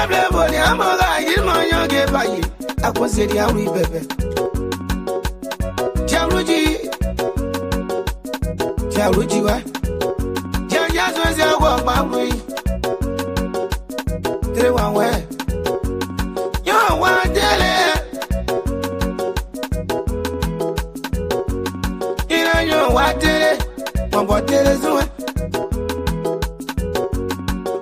Everybody, I'm a guy, you know, you get by you. I was saying, I'm a baby. Charuji, what? Just was your walk my way. 3 1 way. You want to you what did it? What did it?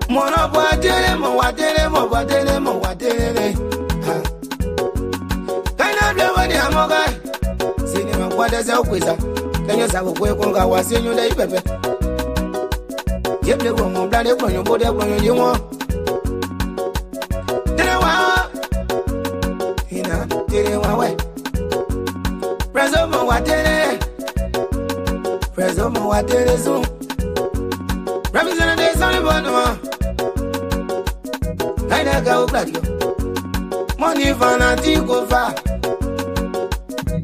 Mono, what did it? What did it? What did it? What did it? Kind of nobody, I'm a guy. Singing what is a wizard. Can you have a way when I was in your day, baby? Yep, the woman, bloody when you put up when you want. Didn't want way. President, what did it? President, what did it? Zoom. Representative, son of one. I never go glad you. Money for nothing go far.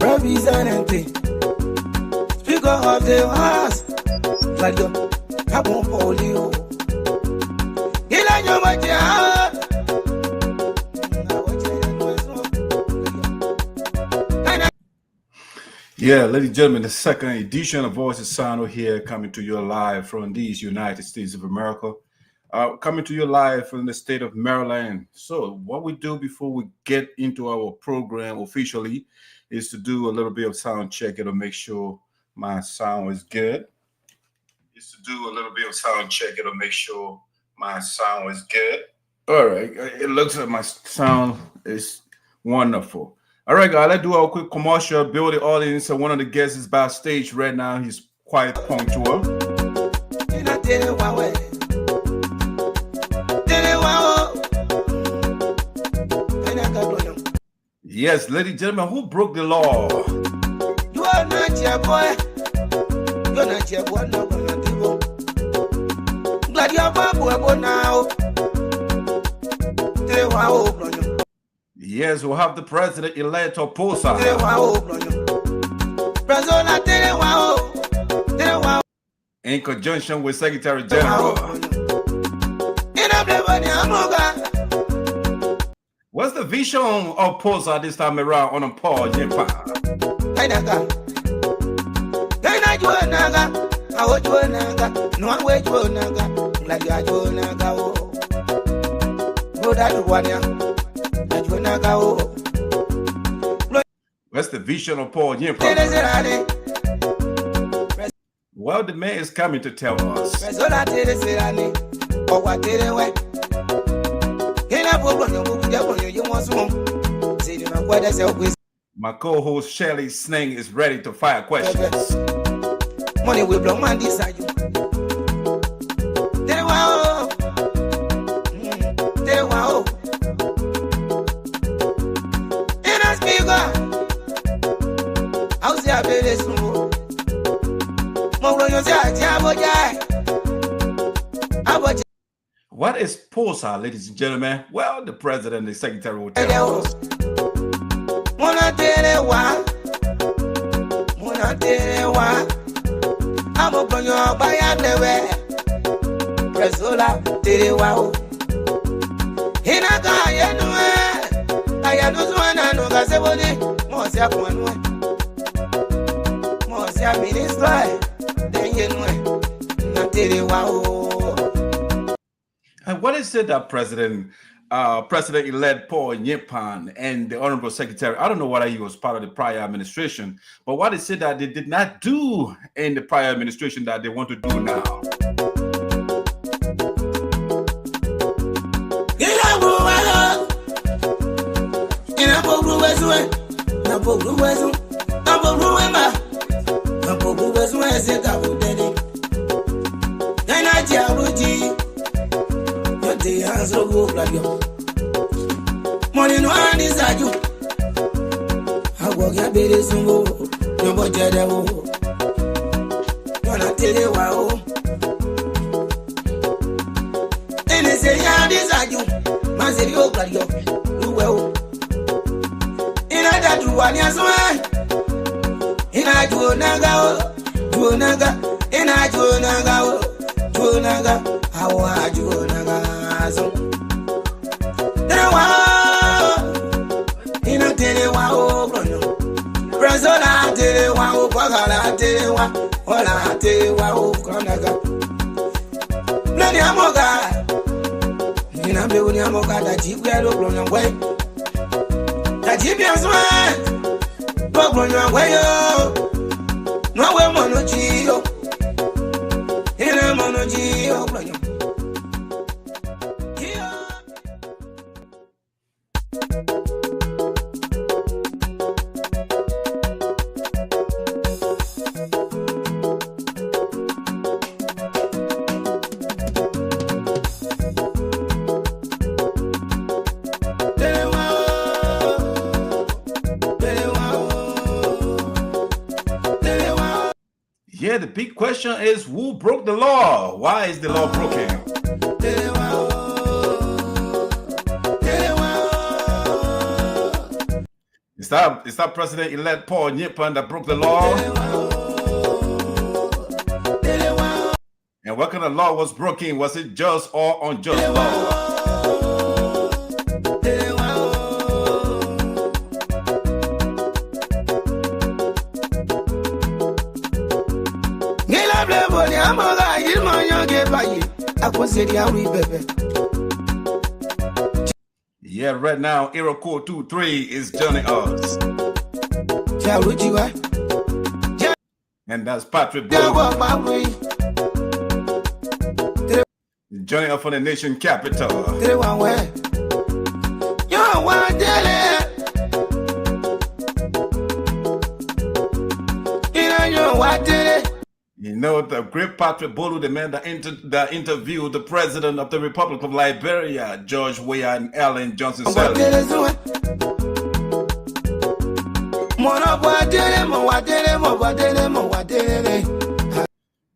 Representative. Speaker of the House. Glad you. I won't hold you. You like your budget. Yeah, ladies and gentlemen, the second edition of Voice of SINOE here, coming to you live from these United States of America. Coming to you live from the state of Maryland. So what we do before we get into our program officially is to do a little bit of sound check to make sure my sound is good. All right, it looks like my sound is wonderful. All right, guys, let's do a quick commercial. Build the audience. One of the guests is backstage right now. He's quite punctual. Yes, ladies and gentlemen, who broke the law? You are not your boy. You're not your boy. No, glad you're back now. Yes, we'll have the president-elect of Pocsa. In conjunction with Secretary General. What's the vision of Pocsa this time around on Paul Nyenpan? What's the vision of Paul Nyenpan? Well, the man is coming to tell us. My co-host Shelly Sning is ready to fire questions. Money will blow man decide you. What is Pocsa, ladies and gentlemen? Well, the president and the secretary will tell us. And what is it that President-elect Paul Nyenpan and the Honorable Secretary, I don't know whether he was part of the prior administration, but what is it that they did not do in the prior administration that they want to do now? Money no one is a you. I walk your baby some more. No more jadeo. Gonna tell you wow. And they say, yeah, this are you. Man said, you got you. You well. In a that you want your son. In a do naga. Do naga. In a do naga. Do naga. How are you naga? wa ola te wa o konaga nani amoga nina be woni amoga da jibwe lo gbon yan we da jibwe aso lo gbon yan we yo no we mono ji yo ina mono ji yo gbon yan Yeah, the big question is who broke the law? Why is the law broken? Is that President-elect Paul Nyenpan that broke the law? And what kind of law was broken? Was it just or unjust law? Yeah, right now, Era Code 23 is joining us. And that's Patrick Foley. Joining us from the nation capital. You know, the great Patrick Bolu, the man that interviewed the president of the Republic of Liberia, George Weah and Ellen Johnson Sirleaf.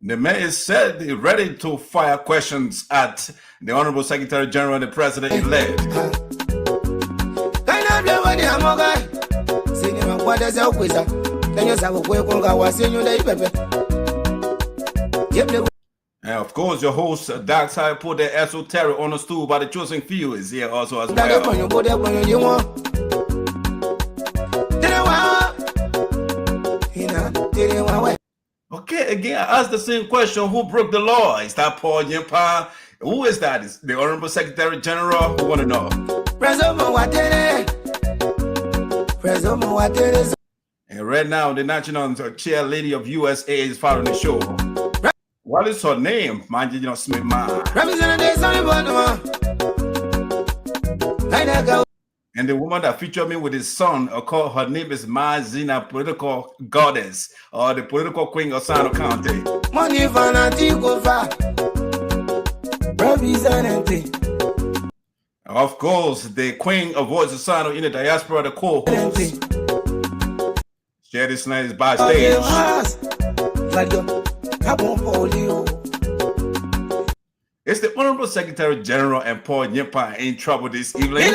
The man is said he's ready to fire questions at the Honorable Secretary General and the President-elect. And of course, your host, Dark Side, put the esoteric on the stool by the chosen few is here also as well. Okay, again, I asked the same question. Who broke the law? Is that Paul Nyenpan? Who is that? Is the Honorable Secretary General? Who want to know? And right now, the national chair lady of USA is following the show. What is her name? Mind you, don't Smith man. And the woman that featured me with his son, her name is Mazina, political goddess, or the political queen of Sano County. Money of course, the queen of Voice of Sano in the diaspora, the co-host. Share this night is backstage. Is the Honorable Secretary General and Paul Nyenpan in trouble this evening?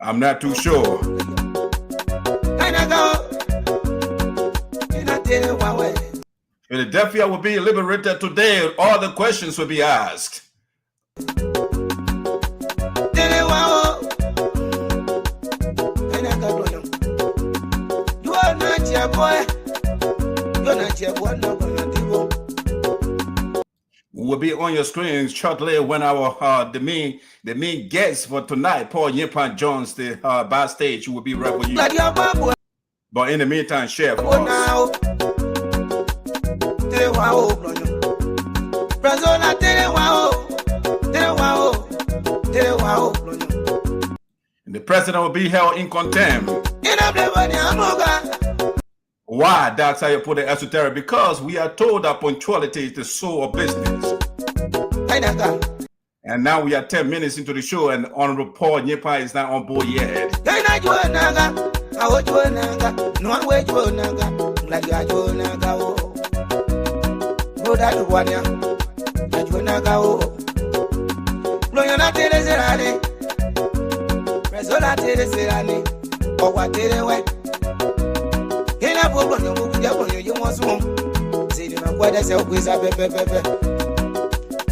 I'm not too sure. Philadelphia will be liberated today. All the questions will be asked. Will be on your screens shortly when our the main guest for tonight, Paul Nyenpan Jones, the backstage, will be right with you. But in the meantime, share for us. And the president will be held in contempt. Why, that's how you put it esoteric? Because we are told that punctuality is the soul of business. And now we are 10 minutes into the show, and Honorable Paul Nyenpan is not on board yet.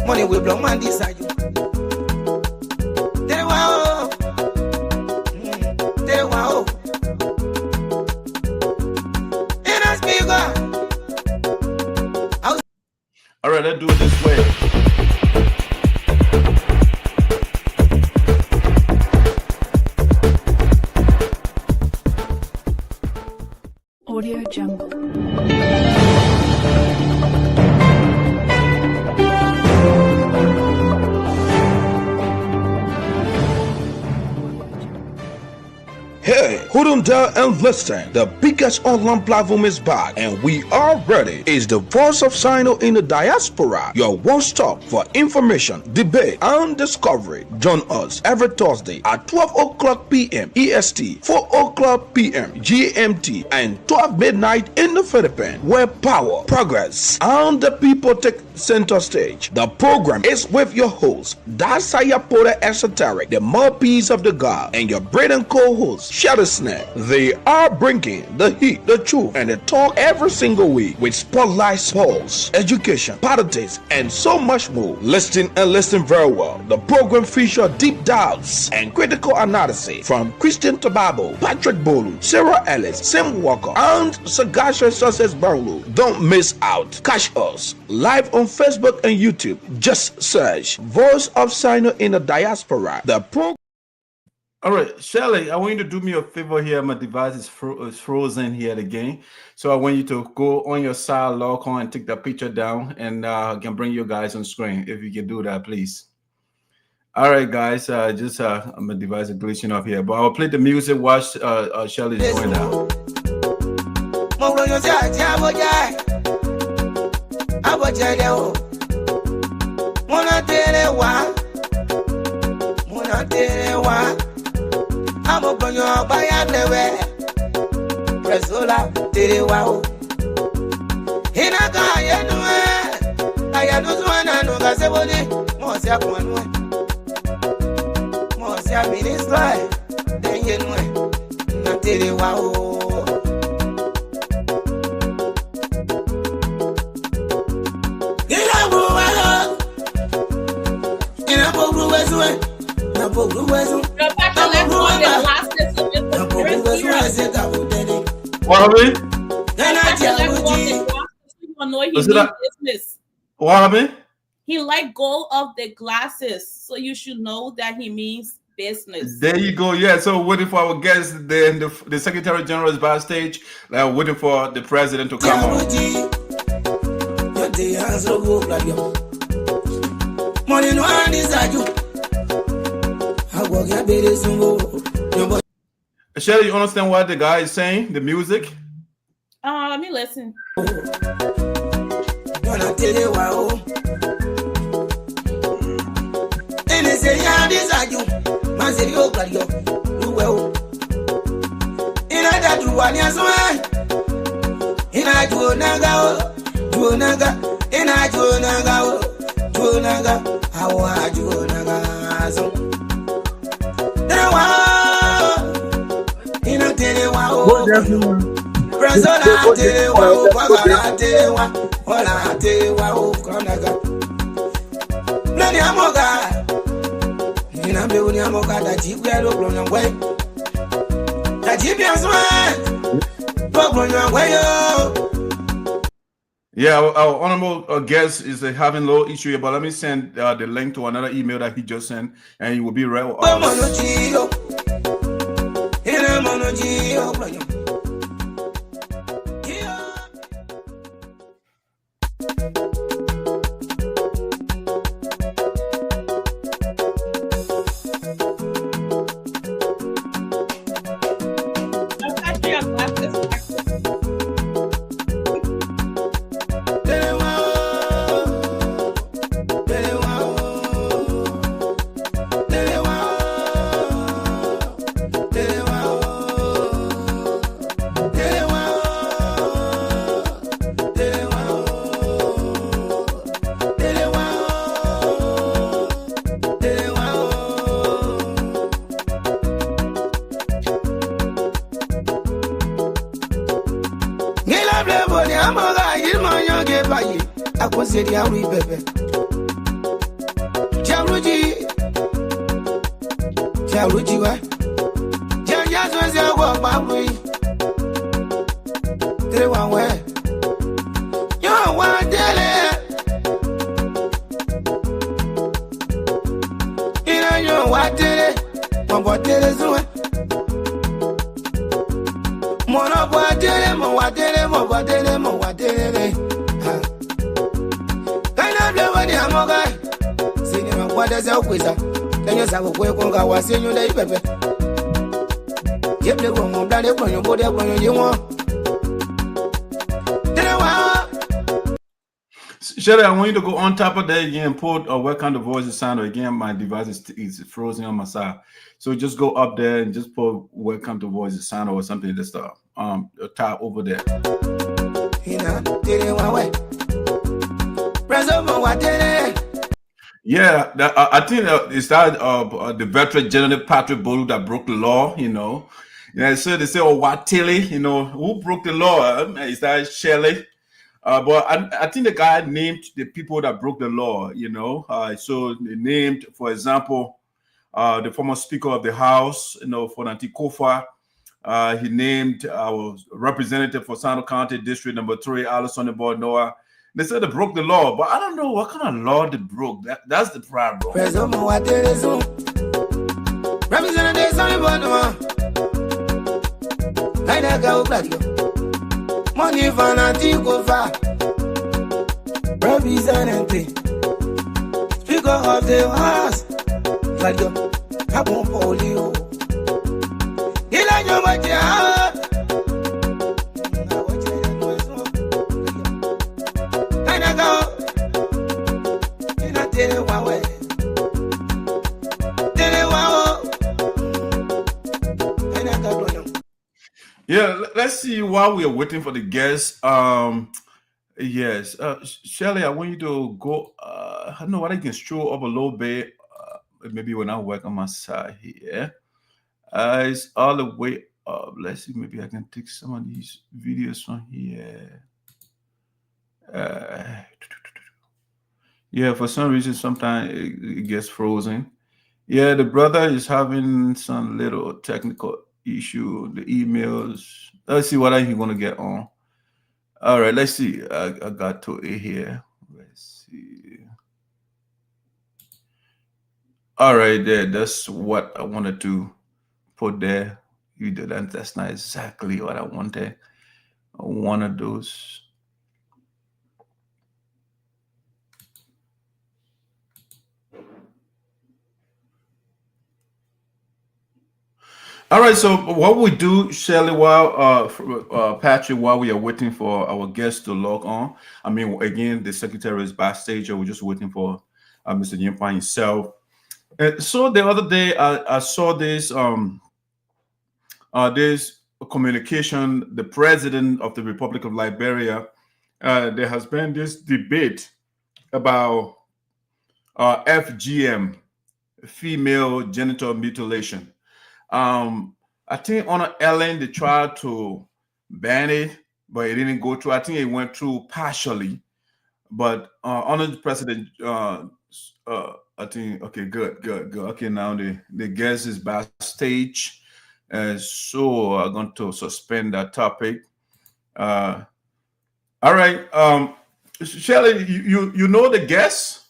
Money will blow man decide you. All right, let's do it this way. Audio Jungle. Hey, hold on there and listen. The biggest online platform is back and we are ready. It's the voice of SINOE in the diaspora. Your one stop for information, debate, and discovery. Join us every Thursday at 12 o'clock p.m. EST, 4 o'clock p.m. GMT, and 12 midnight in the Philippines, where power, progress, and the people take center stage. The program is with your host, DIASPORA ESOTERIC, the mouthpiece of the God, and your bread and co-host, Shadow Snare. They are bringing the heat, the truth, and the talk every single week with spotlight, sports, education, politics, and so much more. Listen and listen very well. The program features deep dives and critical analysis from Christian Tababo, Patrick Bolu, Sarah Ellis, Sam Walker, and Sagacious Success Barlow. Don't miss out. Catch us live on Facebook and YouTube. Just search Voice of SINOE in the Diaspora. The program. All right, Shelly, I want you to do me a favor here. My device is frozen here again. So I want you to go on your side, log on, and take that picture down, and I can bring you guys on screen. If you can do that, please. All right, guys, just my device is glitching off here, but I'll play the music while Shelly is going down. I'm a bonyo by everywhere. Presola, Terewao. Hinaka, I had no one and no Gaseboni, Mosia Ponwe. Mosia Minister, then you know, not Terewao. What happened? What happened? He let go of the glasses, so you should know that he means business. There you go. Yeah. So waiting for our guests. Then the Secretary General is backstage, waiting for the president to come on. Shelly, you understand what the guy is saying? The music? Let me listen. Yeah, our honorable guest is having a little issue here, but let me send the link to another email that he just sent, and he will be right. watele mo watele mo watele. Kana ble wadi amoga. Sini ma kwada za kweza. Tenyo za kwe konga wasenyo dai pepe. Yeble wo mo blade bonyo bode bonyo yimo. Shelly, I want you to go on top of that again, put welcome to voice sound. Again, my device is frozen on my side. So just go up there and just put welcome to voice sound or something that's top over there. Yeah, I think it's that the veteran General Patrick Bolu that broke the law, you know. So they say, oh, Watili, you know, who broke the law? Is that Shelly? But I think the guy named the people that broke the law, you know. So they named, for example, the former Speaker of the House, you know, for Kofa. He named our representative for Sano County District Number 3, Alison Boy Noah. They said they broke the law, but I don't know what kind of law they broke. That's the problem. Representative Sonny Boy Noah. Money fanatico fa representative Speaker of the House like yo Nyenpan Foley ila nyoma ja kana go ina tele wawe Yeah, let's see while we are waiting for the guests. Yes, Shelly, I want you to go. I don't know what I can stroll up a little bit. Maybe when I work on my side here, it's all the way up. Let's see, maybe I can take some of these videos from here. Yeah, for some reason, sometimes it gets frozen. Yeah, the brother is having some little technical issue, the emails. Let's see what he's going to get on. All right, let's see. I got to it here. Let's see. All right, there. That's what I wanted to put there. You did that. That's not exactly what I wanted. One of those. All right, so what we do, Shelly, while Patrick, while we are waiting for our guests to log on, I mean, again, the secretary is backstage, and we're just waiting for Mr. Nyenpan himself. And so the other day, I saw this this communication. The president of the Republic of Liberia, there has been this debate about FGM, female genital mutilation. I think on Ellen they tried to ban it, but it didn't go through. I think it went through partially, but under the president, I think okay, good. Okay, now the guest is backstage, so I'm going to suspend that topic. All right, Shelley, you know the guest.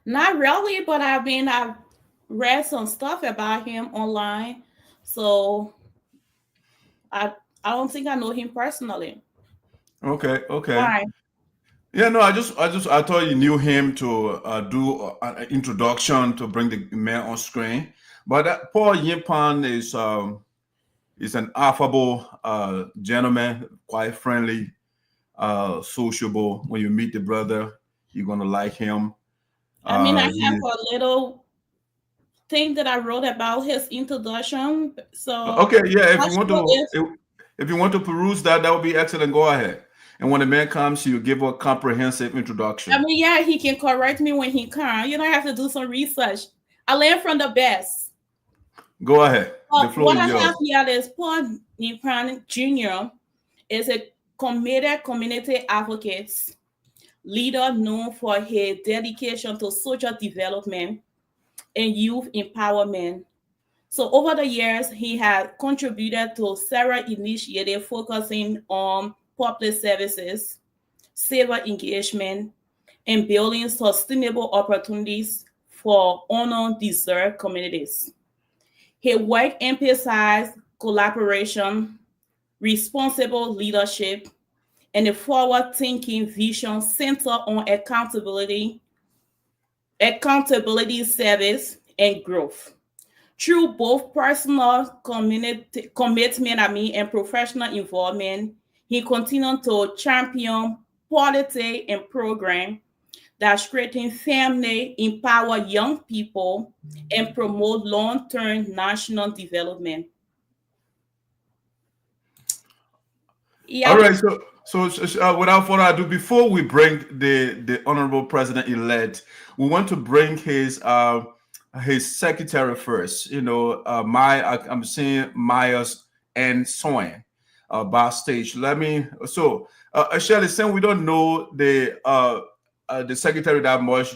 Not really, but I've read some stuff about him online, so I don't think I know him personally. Okay. Why? Yeah, no, I thought you knew him to do an introduction to bring the man on screen. But Paul Nyenpan is an affable gentleman, quite friendly, sociable. When you meet the brother, you're gonna like him. I mean, I have a little thing that I wrote about his introduction. So okay, yeah, if you want to peruse that would be excellent. Go ahead. And when the man comes, you give a comprehensive introduction. I mean, yeah, he can correct me when he can. You know, I have to do some research. I learn from the best. Go ahead. The floor what is yours. I have here is Paul Nyenpan Jr. is a committed community advocate, leader known for his dedication to social development and youth empowerment. So over the years, he has contributed to several initiatives focusing on public services, civil engagement, and building sustainable opportunities for honor-deserved communities. His work emphasized collaboration, responsible leadership, and a forward-thinking vision centered on accountability, service, and growth. Through both personal commitment, and professional involvement, he continued to champion policy and program that strengthen family, empower young people, and promote long-term national development. Yeah. All right, so without further ado, before we bring the honorable president-elect, we want to bring his secretary first. You know, I'm seeing Myers and Soin backstage. Shirley, since we don't know the secretary that much,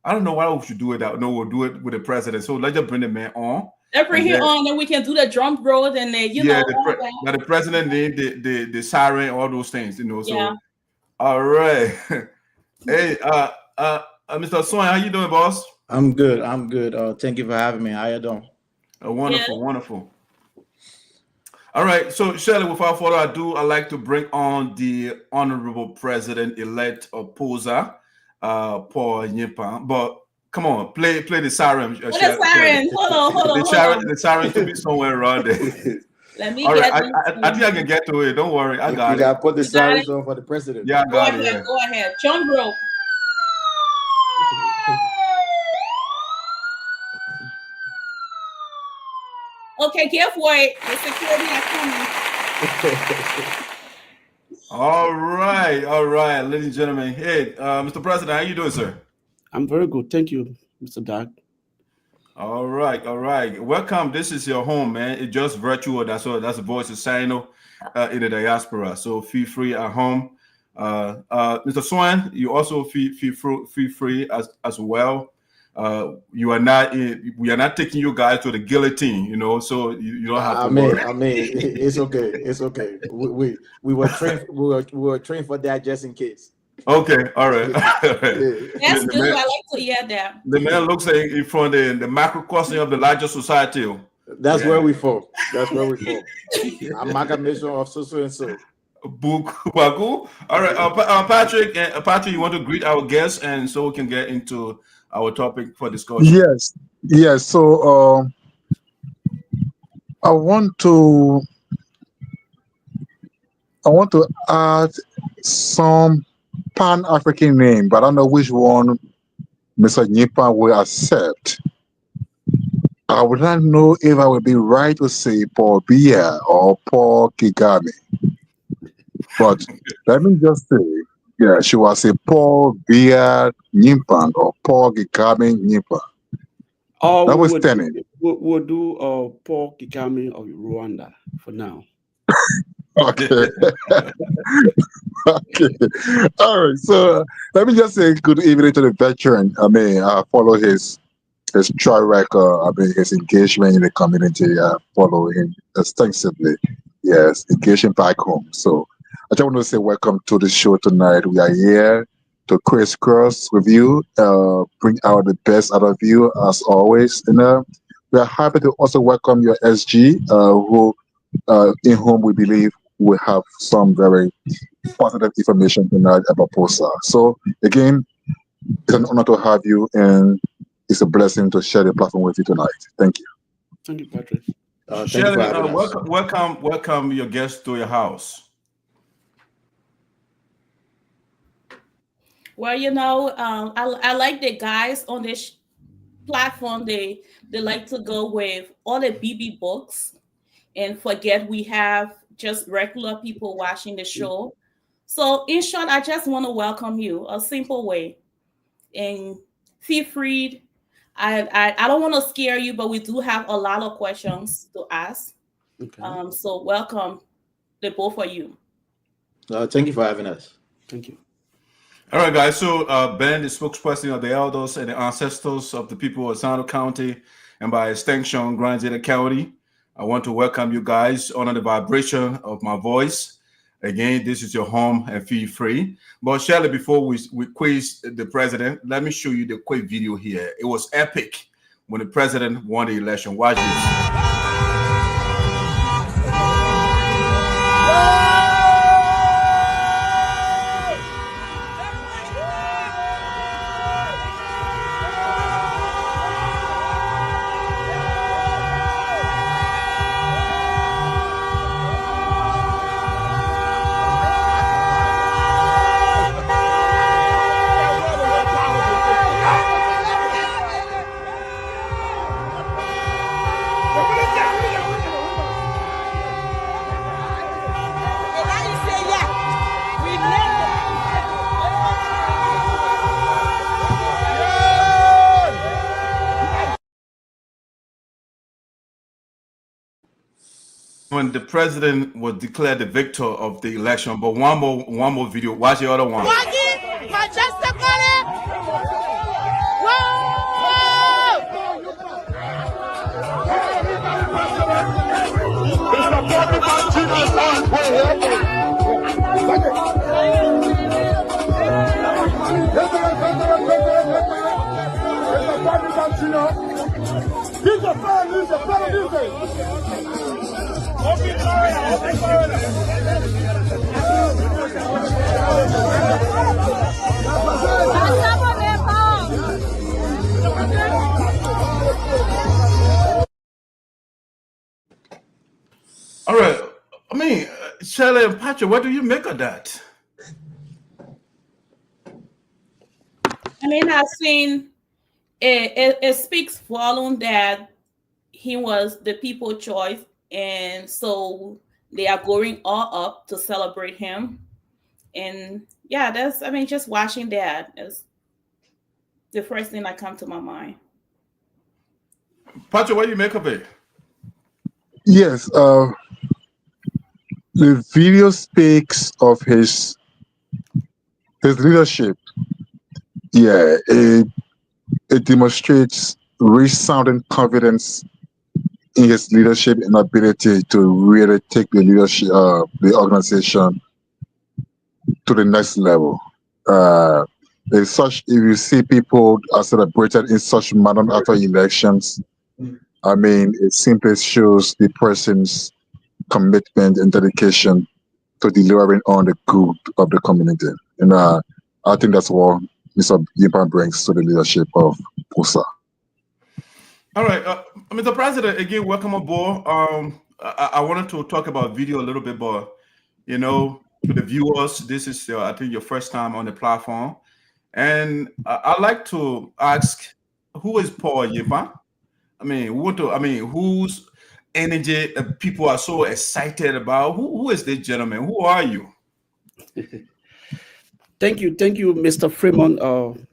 I don't know why we should do it. We'll do it with the president. So let's just bring the man on. Let's bring him on, then we can do the drum roll, and the president need the siren, all those things, you know. So all right. Hey, Mr. Soin, how you doing, boss? I'm good. Thank you for having me. How you doing? Wonderful. All right. So, Shirley, without further ado, I'd like to bring on the honorable president-elect of Pocsa, Paul Nyenpan. But come on, play the siren. The siren. Hold on. The siren to be somewhere around there. Let me All get right, I think I can get to it. Don't worry. I got it. You got to put the sirens on for the president. Yeah, I got it. Go ahead. John Bro. Okay, guess what? The security is coming. All right, ladies and gentlemen. Hey, Mr. President, how you doing, sir? I'm very good. Thank you, Mr. Doug. All right. Welcome. This is your home, man. It's just virtual. That's the voice of SINOE in the diaspora. So feel free at home. Mr. Swan, you also feel free as well. We are not taking you guys to the guillotine, you know, so you don't have to worry. I mean, it's okay. We were trained for that just in case. Okay, all right. That's good. I like to hear that. The man looks like from the macrocosm of the larger society. That's where we fall. I'm amalgamation of so and so. All right, Patrick, you want to greet our guests, and so we can get into our topic for discussion. Yes. So I want to add some Pan-African name, but I don't know which one Mr. Nyenpan will accept. I would not know if I would be right to say Paul Biya or Paul Kagame. But let me just say, she will say Paul Biya Nyenpan or Paul Kagame Nyenpan. That was stunning. We'll do Paul Kagame of Rwanda for now. Okay. Okay. All right. So let me just say good evening to the veteran. I mean, I follow his track record. I mean, his engagement in the community. I follow him extensively. Yes, engaging back home. So I just want to say welcome to the show tonight. We are here to crisscross with you, bring out the best out of you as always. And we are happy to also welcome your SG, in whom we believe we have some very positive information tonight about Pocsa. So again, it's an honor to have you, and it's a blessing to share the platform with you tonight. Thank you. Thank you, Patrick. Shirley, welcome your guests to your house. Well, you know, I like the guys on this platform. They like to go with all the BB books and forget we have just regular people watching the show. So in short, I just want to welcome you a simple way, and feel free. I don't want to scare you, but we do have a lot of questions to ask. Okay. So welcome the both of you. Thank you for having us. Thank you. All right, guys. So Ben, the spokesperson of the elders and the ancestors of the people of SINOE County, and by extension, Grand Zeta County, I want to welcome you guys, honor the vibration of my voice. Again, this is your home and feel free. But Shirley, before we quiz the president, let me show you the quick video here. It was epic when the president won the election. Watch this. when the president was declared the victor of the election. But one more video. Watch the other one. All right. I mean, Shirley and Patrick, what do you make of that? I mean, I've seen it speaks volume that he was the people choice, and so they are going all up to celebrate him. And yeah, that's, I mean, just watching that is the first thing that comes to my mind. Patrick, what do you make of it? Yes, the video speaks of his leadership. Yeah, it demonstrates resounding confidence in his leadership and ability to really take the leadership, the organization to the next level. If you see people are celebrated in such manner after elections, I mean, it simply shows the person's commitment and dedication to delivering on the good of the community. And I think that's what Mr. Nyenpan brings to the leadership of Pocsa. All right, Mr. President, again, welcome aboard. I wanted to talk about video a little bit, but you know, to the viewers, this is I think your first time on the platform, and I'd like to ask, who is Paul Nyenpan? I mean, whose energy people are so excited about? Who is this gentleman? Who are you? Thank you, Mr. Freeman.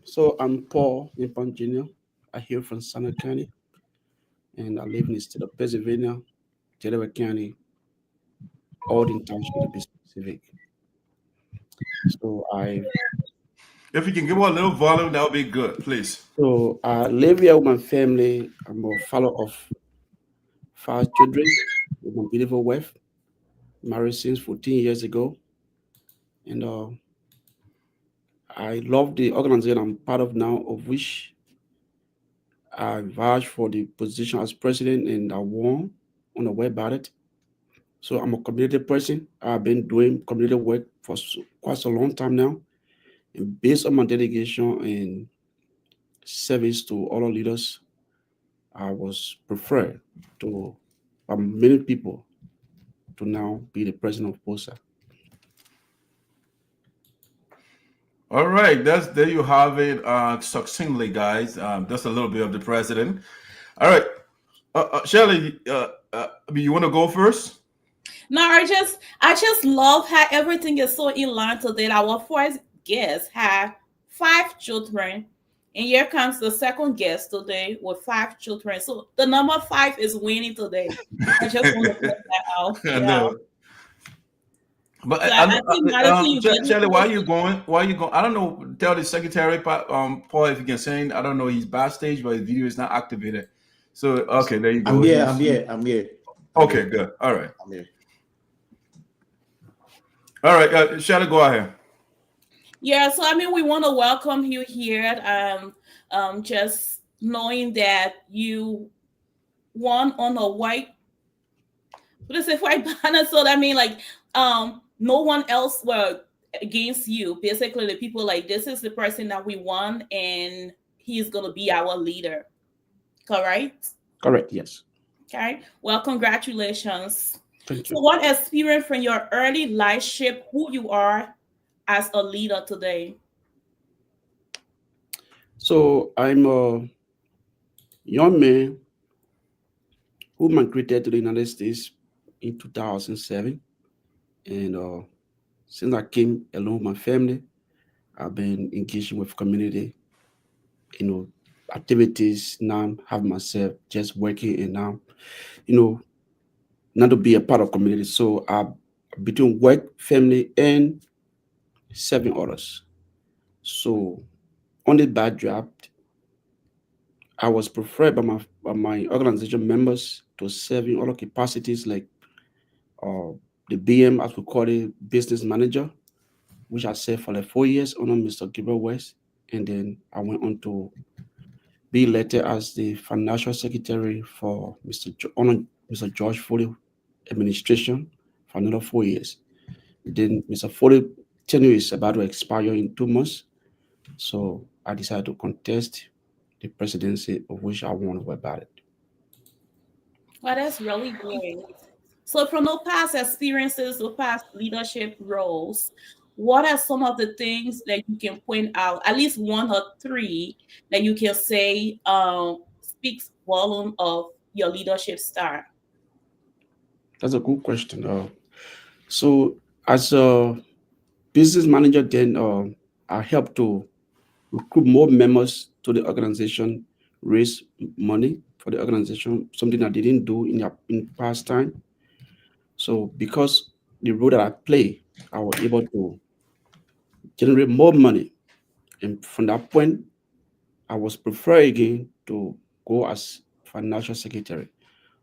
So I'm Paul Nyenpan Jr. I hail from SINOE County, and I live in the state of Pennsylvania, Delaware County, Oldtimers Township to be specific. So if you can give a little volume, that would be good, please. So I live here with my family. I'm a father of 5 children with my beautiful wife, married since 14 years ago. And I love the organization I'm part of now, of which I vouched for the position as president and I won on the web ballot. So I'm a community person. I've been doing community work for quite a long time now. And based on my dedication and service to all our leaders, I was preferred to many people to now be the president of Pocsa. All right, there you have it, succinctly, guys. That's a little bit of the president. All right, Shirley, you want to go first? No, I just love how everything is so in line today. Our first guest had 5 children, and here comes the second guest today with 5 children. So the number 5 is winning today. I just want to put that out. I know. But so Shirley, why are you going? I don't know. Tell the secretary, Paul, if you can send. I don't know. He's backstage, but his video is not activated. So okay, there you go. I'm here. Okay, good. All right. I'm here. All right, Shirley, go ahead. Yeah, so I mean, we want to welcome you here. Just knowing that you won on a white banner. So I mean, like, no one else were against you. Basically, the people like, this is the person that we won, and he's gonna be our leader. Correct? Correct. Yes. Okay. Well, congratulations. Thank you. So what experience from your early life shaped who you are as a leader today? So I'm a young man who migrated to the United States in 2007. And since I came along with my family, I've been engaging with community, activities. Now I have myself just working, and now, not to be a part of community. So between work, family, and serving others. So on the backdraft, I was preferred by my organization members to serve in other capacities like the BM, as we call it, business manager, which I served for like 4 years under Mr. Gabriel West. And then I went on to be elected as the financial secretary for Mr. George Foley administration for another 4 years. Then Mr. Foley tenure is about to expire in 2 months. So I decided to contest the presidency, of which I won over ballot. Well, that's really great. So from the past experiences, the past leadership roles, what are some of the things that you can point out, at least 1 or 3, that you can say speaks volume of your leadership style? That's a good question. So as a business manager, then I helped to recruit more members to the organization, raise money for the organization, something I didn't do in past time. So because the role that I play, I was able to generate more money. And from that point, I was preferred again to go as financial secretary.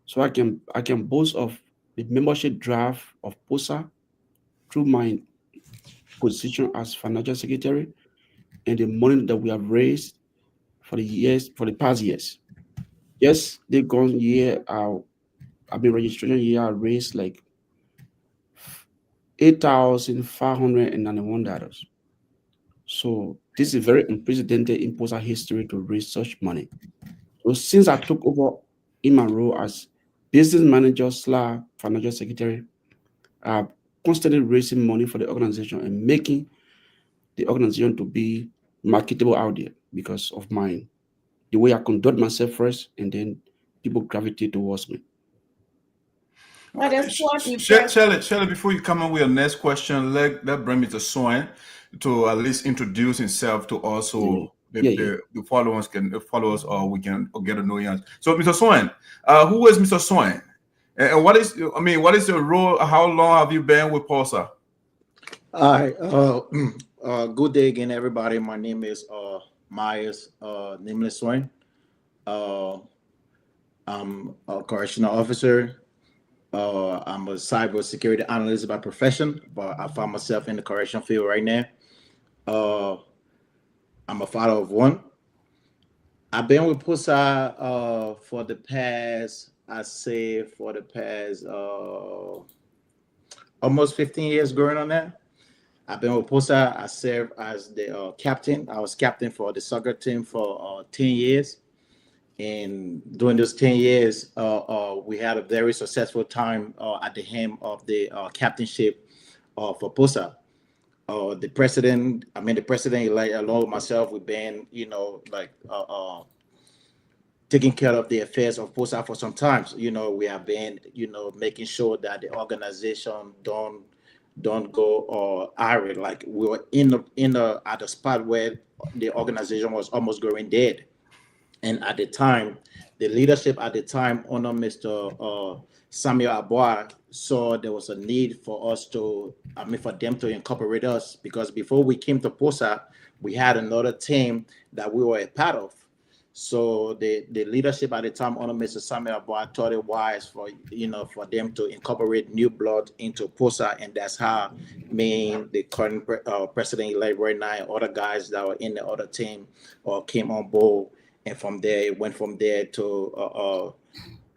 So I can boast of the membership draft of Pocsa through my position as financial secretary and the money that we have raised for the past years. Yes, they've gone year. I've been registration year. I raised like $8,591. So this is very unprecedented in Pocsa history to raise such money. So since I took over in my role as business manager / financial secretary, I'm constantly raising money for the organization and making the organization to be marketable out there because of the way I conduct myself first, and then people gravitate towards me. Well, that's what you Shelley, before you come on with your next question, let bring Mr. Swain to at least introduce himself to also the followers can follow us, or we can get to know him. So, Mr. Swain, who is Mr. Swain, and what is your role? How long have you been with Pocsa? All right. Good day again, everybody. My name is Myers Nameless Swain. I'm a correctional officer. I'm a cybersecurity analyst by profession, but I find myself in the correction field right now. I'm a father of 1. I've been with Pocsa for the past almost 15 years going on now. I've been with Pocsa. I served as the captain. I was captain for the soccer team for 10 years. And during those 10 years, we had a very successful time at the helm of the captainship for Pocsa. The president elect, along with myself, we've been, taking care of the affairs of Pocsa for some time. We have been, making sure that the organization don't go irate. Like we were at the spot where the organization was almost going dead. And at the time, the leadership at the time under Mr. Samuel Aboa saw there was a need for them to incorporate us, because before we came to Pocsa, we had another team that we were a part of. So the leadership at the time under Mr. Samuel Aboa thought it wise for them to incorporate new blood into Pocsa, and that's how the current president-elect right now and other guys that were in the other team came on board. And from there, it went from there to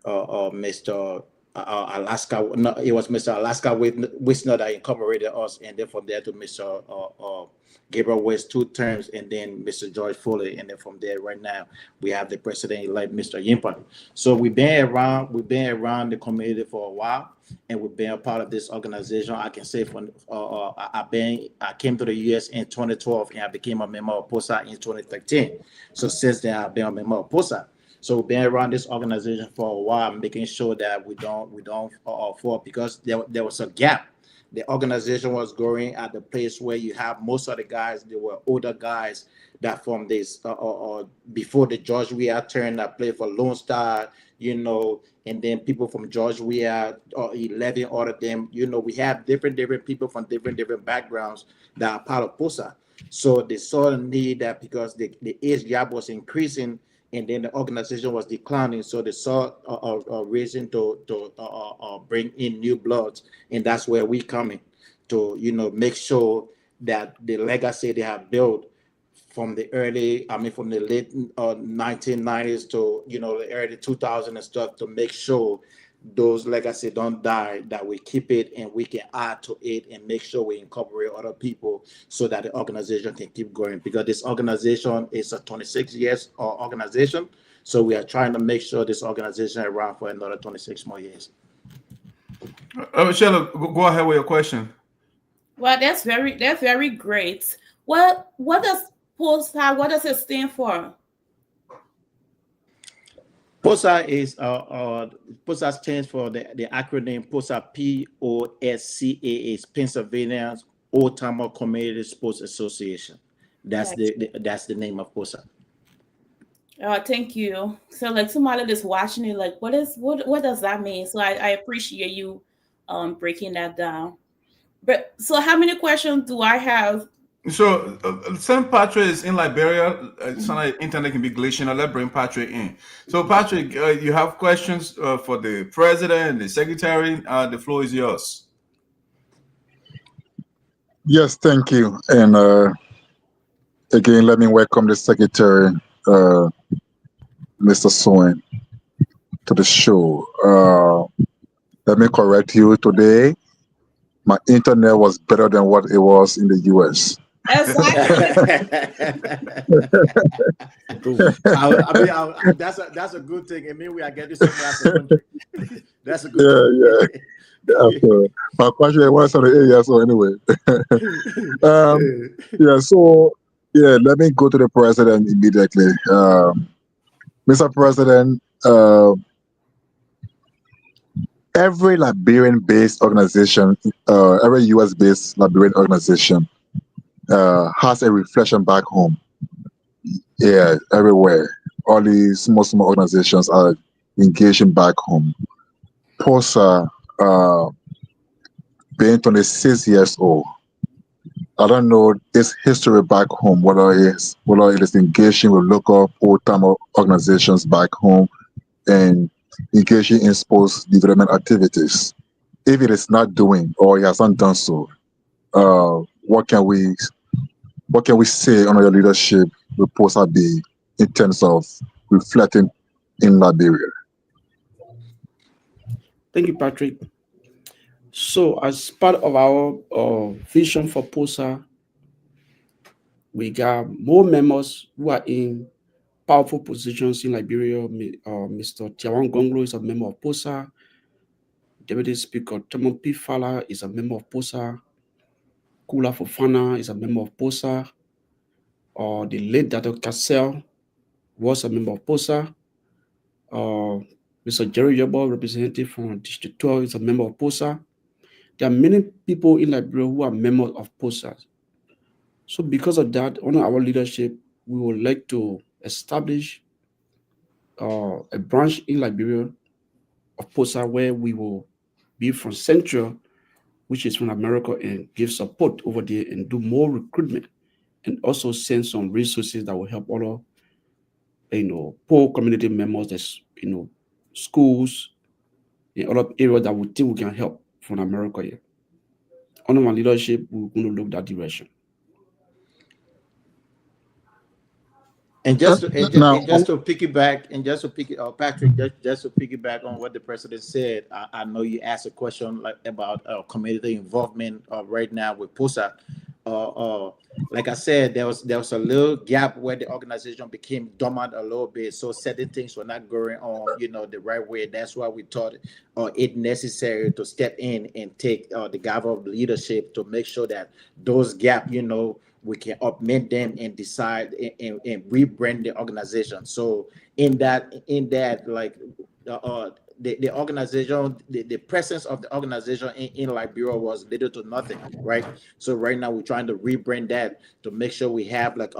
Mr. Alaska. No, it was Mr. Alaska Wisner that incorporated us, and then from there to Mr. Gabriel West 2 terms, and then Mr. George Foley, and then from there, right now, we have the president-elect, Mr. Nyenpan. So we've been around the community for a while, and we've been a part of this organization. I can say I came to the U.S. in 2012, and I became a member of Pocsa in 2013. So since then, I've been a member of Pocsa. So we've been around this organization for a while, making sure that we don't fall, because there was a gap. The organization was growing at the place where you have most of the guys, they were older guys that from this before the George Weah turn that played for Lone Star, you know, and then people from Georgia, we are 11 out of them. You know, we have different people from different backgrounds that are part of Pocsa. So they saw the need that because the age gap was increasing and then the organization was declining, so they saw a reason to bring in new bloods, and that's where we come in to, you know, make sure that the legacy they have built from the late 1990s to, you know, the early 2000s and stuff, to make sure those legacy don't die, that we keep it and we can add to it and make sure we incorporate other people so that the organization can keep growing, because this organization is a 26 years organization. So we are trying to make sure this organization is around for another 26 more years. Michelle, go ahead with your question. Well, that's very great. What does Pocsa, what does it stand for? Pocsa is Pocsa stands for the acronym Pocsa, POSCA, is Pennsylvania Oldtimer Community Sports Association. That's the name of Pocsa. Thank you. So like somebody that's watching it, like what does that mean? So I appreciate you breaking that down. But so how many questions do I have? So St. Patrick is in Liberia. It's not like internet can be glitching. Let's bring Patrick in. So Patrick, you have questions for the president and the secretary. The floor is yours. Yes, thank you. And again, let me welcome the secretary, Mr. Soin, to the show. Let me correct you today. My internet was better than what it was in the US. That's a good thing. I mean, we are getting somewhere as a country. That's a good thing. Yeah. My question was on the area, so anyway. Let me go to the president immediately. Mr. President, every Liberian-based organization, every US-based Liberian organization has a reflection back home. Yeah, everywhere. All these small organizations are engaging back home. Pocsa, being 26 years old, I don't know its history back home, whether it is engaging with local old-timer organizations back home and engaging in sports development activities. If it is not doing, or it hasn't done so, what can we say under your leadership with Pocsa be in terms of reflecting in Liberia? Thank you, Patrick. So as part of our vision for Pocsa, we got more members who are in powerful positions in Liberia. Mr. Tiawan Gonglo is a member of Pocsa. Deputy Speaker Temon P. Fala is a member of Pocsa. Kula Fofana is a member of Pocsa. The late Dr. Cassell was a member of Pocsa. Mr. Jerry Yobo, representative from District 12, is a member of Pocsa. There are many people in Liberia who are members of Pocsa. So because of that, under our leadership, we would like to establish a branch in Liberia of Pocsa where we will be from Central, which is from America, and give support over there and do more recruitment, and also send some resources that will help other, poor community members, that's, schools, in other areas that we think we can help from America here. Under my leadership, we're going to look that direction. And just to piggyback, Patrick, just to piggyback on what the president said, I know you asked a question about community involvement right now with Pocsa. Like I said, there was a little gap where the organization became dormant a little bit, so certain things were not going on, the right way. That's why we thought it necessary to step in and take the government leadership to make sure that those gaps, we can augment them and decide and rebrand the organization. So in that, like the organization, the presence of the organization in Liberia was little to nothing, right? So right now we're trying to rebrand that to make sure we have like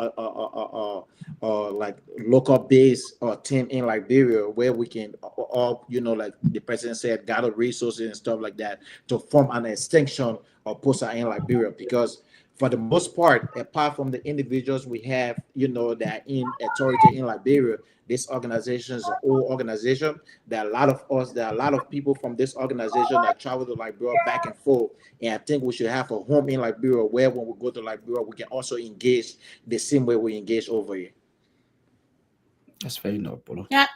like local base or team in Liberia where we can all, you know, like the president said, gather resources and stuff like that to form an extension of Pocsa in Liberia. Because for the most part, apart from the individuals we have, you know, that in authority in Liberia, this organization is an old organization. There are a lot of us, there are a lot of people from this organization that travel to Liberia back and forth. And I think we should have a home in Liberia where when we go to Liberia, we can also engage the same way we engage over here. That's very noble. Yeah.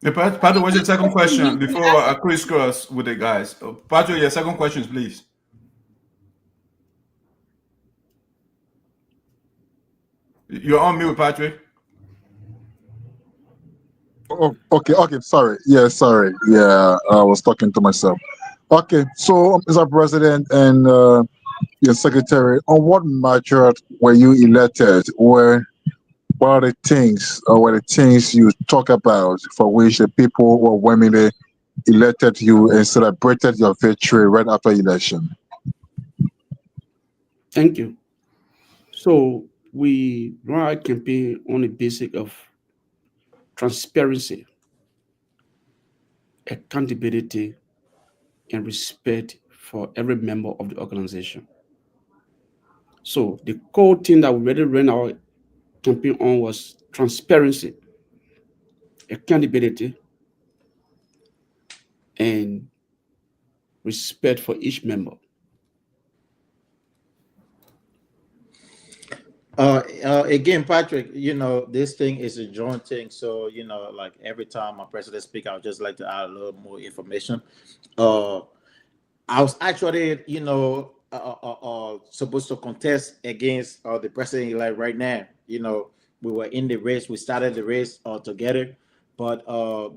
Patrick, what's your second question before I crisscross with the guys? Patrick, your second questions, please. You're on mute, Patrick. Oh, okay, sorry. Yeah, sorry. Yeah, I was talking to myself. Okay, so Mr. President and your secretary, on what matter were you elected? What are the things you talk about for which the people overwhelmingly elected you and celebrated your victory right after election? Thank you. So we run our campaign on the basis of transparency, accountability, and respect for every member of the organization. So the core thing that we really ran our campaign on was transparency, accountability, and respect for each member. Again, Patrick, you know, this thing is a joint thing. So, you know, like every time my president speaks, I would just like to add a little more information. I was actually, you know, supposed to contest against the president-elect right now. You know, we were in the race. We started the race together. But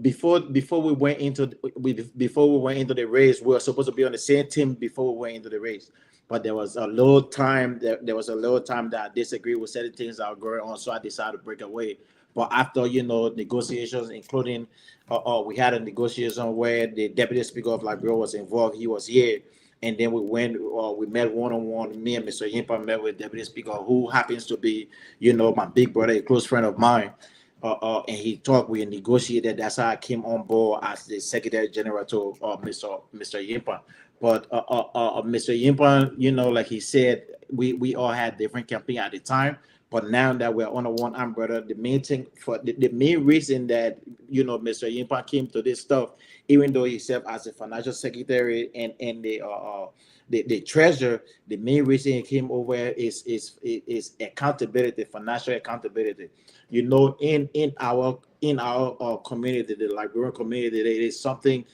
before we went into the race, we were supposed to be on the same team before we went into the race. But there was a little time that I disagreed with certain things that were going on, so I decided to break away. But after, you know, negotiations, including we had a negotiation where the deputy speaker of Liberia was involved. He was here, and then we met one-on-one. Me and Mr. Nyenpan met with deputy speaker, who happens to be, you know, my big brother, a close friend of mine. And he talked, we negotiated. That's how I came on board as the Secretary General to Mr. Nyenpan. But Mr. Nyenpan, you know, like he said, we all had different campaign at the time. But now that we're under one umbrella, the main thing for the main reason that, you know, Mr. Nyenpan came to this stuff, even though he served as a financial secretary and the treasurer, the main reason he came over is accountability, financial accountability. You know, in our community, the Liberian community, there's something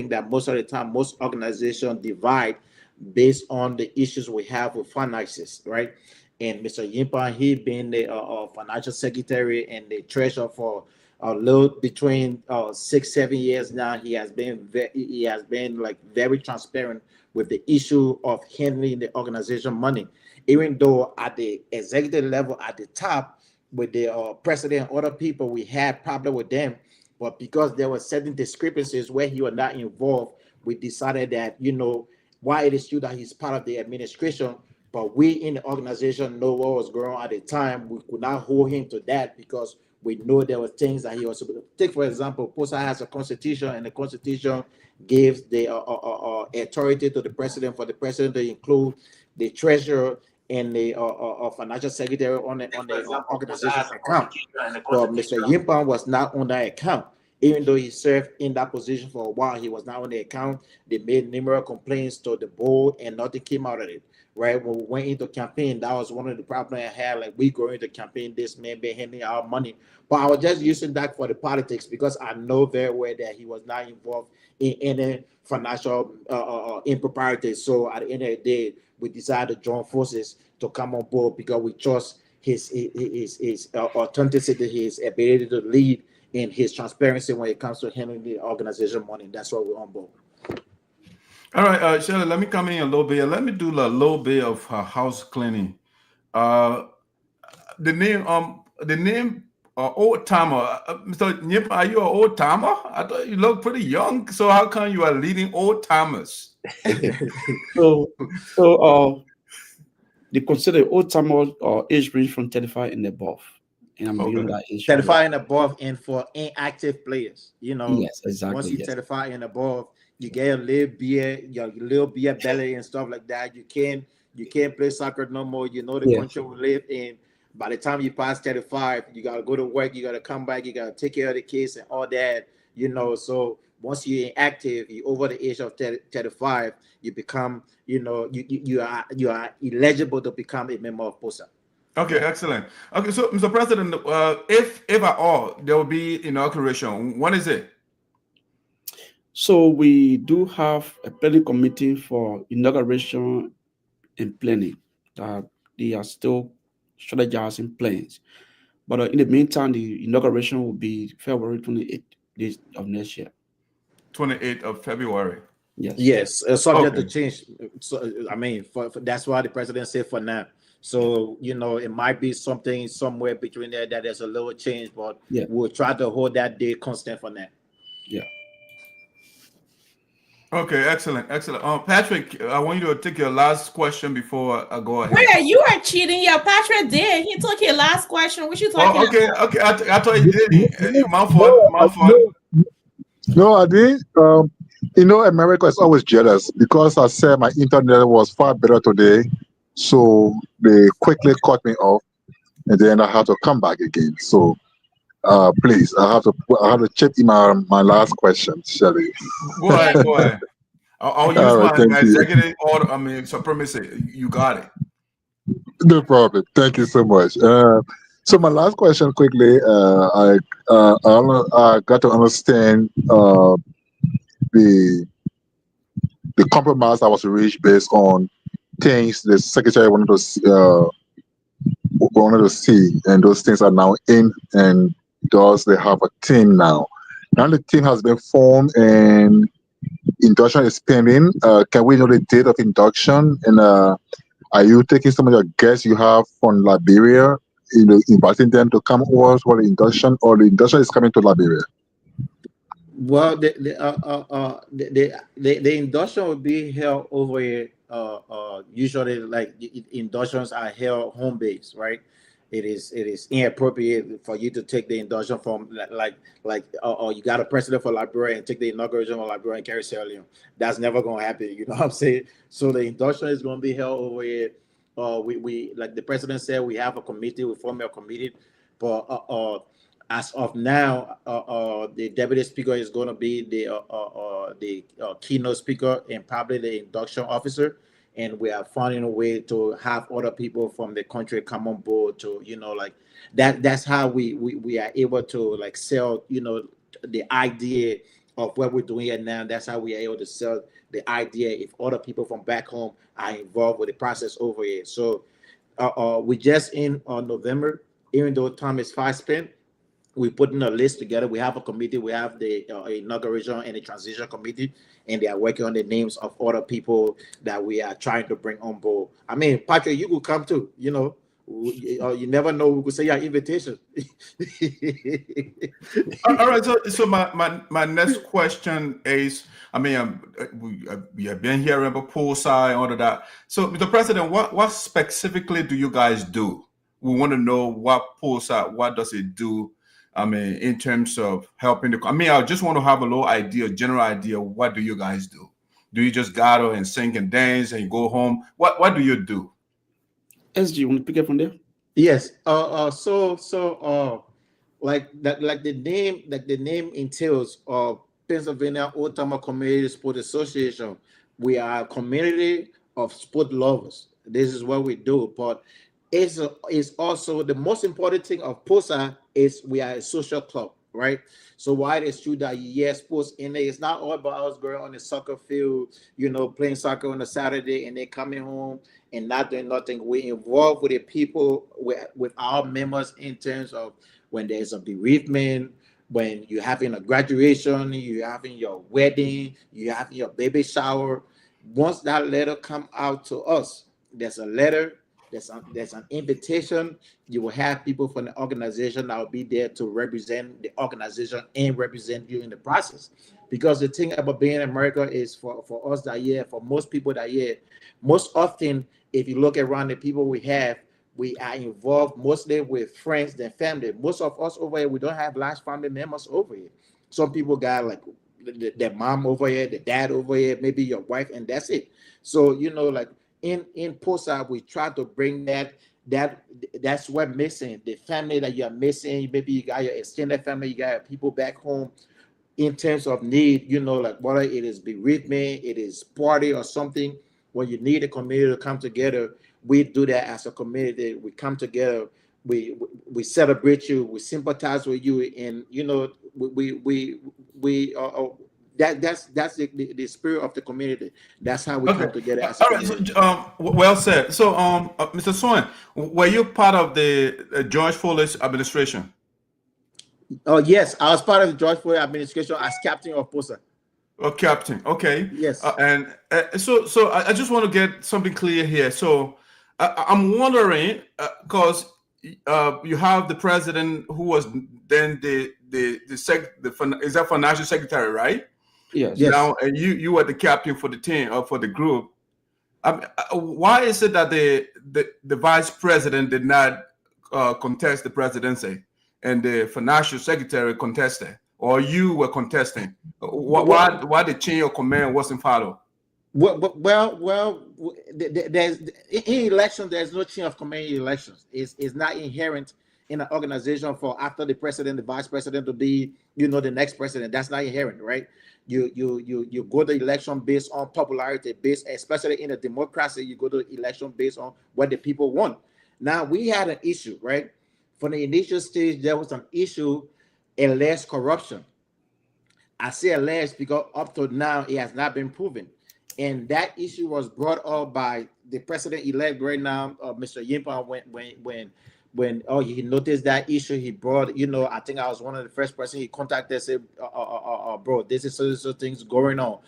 that most of the time most organizations divide based on the issues we have with finances, right? And Mr. Nyenpan, he been the financial secretary and the treasurer for a little between 6-7 years now. He has been like very transparent with the issue of handling the organization money, even though at the executive level at the top with the president and other people, we had problem with them. But because there were certain discrepancies where he was not involved, we decided that, you know, while it is true that he's part of the administration, but we in the organization know what was going on at the time. We could not hold him to that because we know there were things that he was supposed to take. For example, Pocsa has a constitution, and the constitution gives the authority to the president for the president to include the treasurer and the financial secretary on the organization account. But Mr. Nyenpan was not on that account. Even though he served in that position for a while, he was not on the account. They made numerous complaints to the board and nothing came out of it. Right, when we went into campaign, that was one of the problems I had. Like, we go into campaign, this man been handling our money, but I was just using that for the politics because I know very well that he was not involved in any financial impropriety. So at the end of the day, we decided to join forces to come on board because we trust his authenticity, his ability to lead, and his transparency when it comes to handling the organization money. That's why we're on board. All right, Shirley, let me come in a little bit. Let me do a little bit of house cleaning. The name old timer. Mr. Nyenpan, are you an old timer? I thought you look pretty young. So how come you are leading old timers? So they consider old timer age range from 35 and above. And I'm beyond that age. 35 and above, and for inactive players, Yes, exactly. Once you 35 and above, you get your little beer belly and stuff like that. You can't play soccer no more. The country we live in. By the time you pass 35, you gotta go to work, you gotta come back, you gotta take care of the kids and all that. So once you're inactive, you're over the age of 35, you become, you are eligible to become a member of Pocsa. Okay, excellent. Okay, so Mr. President, if at all there will be inauguration, when is it? So we do have a planning committee for inauguration and planning. They are still strategizing plans. But in the meantime, the inauguration will be February 28th of next year. 28th of February. Yes, subject to change. So that's why the president said for now. So it might be something somewhere between there that there's a little change, but we'll try to hold that day constant for now. Yeah. Okay, excellent. Patrick, I want you to take your last question before I go ahead. Where you are cheating? Yeah, Patrick did. He took your last question. What you talking about? Okay. I thought you did. My fault. No, I did. America is always jealous because I said my internet was far better today, so they quickly cut me off, and then I had to come back again. So, please, I have to check in my last question, Shelly. Go ahead. I'll use my executive order. Supremacy. You got it. No problem. Thank you so much. So my last question, quickly, I got to understand the compromise that was reached based on things the secretary wanted to see, and those things are now in, and thus they have a team now. Now the team has been formed and induction is pending. Can we know the date of induction? And are you taking some of your guests you have from Liberia, inviting them to come over for the induction, or the induction is coming to Liberia? Well, the induction will be held over here. Usually, like inductions are held home base, right? It is inappropriate for you to take the induction from you got a president for Liberia and take the inauguration of Liberia and carry Sierra Leone. That's never gonna happen. You know what I'm saying? So the induction is gonna be held over here. We like the president said, we have a committee, we form a committee, but as of now, the deputy speaker is going to be the keynote speaker and probably the induction officer, and we are finding a way to have other people from the country come on board to that. That's how we are able to sell the idea of what we're doing here now. That's how we are able to sell the idea if other people from back home are involved with the process over here. So we just in November, even though time is fast spent, we putting a list together. We have a committee. We have the inauguration and the transition committee, and they are working on the names of other people that we are trying to bring on board. I mean, Patrick, you could come too. You never know. We could say your invitation. All right. So my next question is, we have been hearing about Pocsa and all of that. So, Mr. President, what specifically do you guys do? We want to know what Pocsa, what does it do? In terms of helping I just want to have a little idea, general idea. What do you guys do? Do you just gather and sing and dance and go home? What do you do? SG, you want to pick up from there? Yes. Like the name entails Pennsylvania Oldtimer Community Sport Association. We are a community of sport lovers. This is what we do, but it's also the most important thing of Pocsa is we are a social club, right? So while it's true that sports in there, it's not all about us going on the soccer field, playing soccer on a Saturday and then coming home and not doing nothing. We're involved with the people, with our members in terms of when there's a bereavement, when you're having a graduation, you're having your wedding, you're having your baby shower. Once that letter come out to us, there's a letter there's an invitation. You will have people from the organization that will be there to represent the organization and represent you in the process. Because the thing about being in America is for us that year, for most people that year, most often, if you look around the people we have, we are involved mostly with friends and family. Most of us over here, we don't have large family members over here. Some people got like their mom over here, the dad over here, maybe your wife, and that's it. So, like in Pocsa, we try to bring that's what missing, the family that you're missing. Maybe you got your extended family, you got people back home in terms of need, like whether it is bereavement, it is party or something. When you need a community to come together, we do that as a community. We come together, we celebrate you, we sympathize with you, and that's the spirit of the community. That's how we come together as a community. Well said. So, Mr. Swan, were you part of the George Foley's administration? Oh yes, I was part of the George Foley administration as captain of Pocsa. Oh, captain. Okay. Yes. So I just want to get something clear here. So I'm wondering because you have the president who was then is that financial secretary, right? Yes. Now, and you were the captain for the team or for the group. Why is it that the vice president did not contest the presidency and the financial secretary contested, or you were contesting? Why the chain of command wasn't followed? Well, there's in elections, there's no chain of command in elections. It's not inherent in an organization for after the president, the vice president to be, the next president. That's not inherent, right? You go to election based on popularity, especially in a democracy, you go to election based on what the people want. Now we had an issue, right? From the initial stage, there was an issue, alleged corruption. I say alleged because up to now it has not been proven. And that issue was brought up by the president-elect right now, Mr. Nyenpan, when he noticed that issue. He brought, I think I was one of the first person he contacted, said, bro, this is so things going on.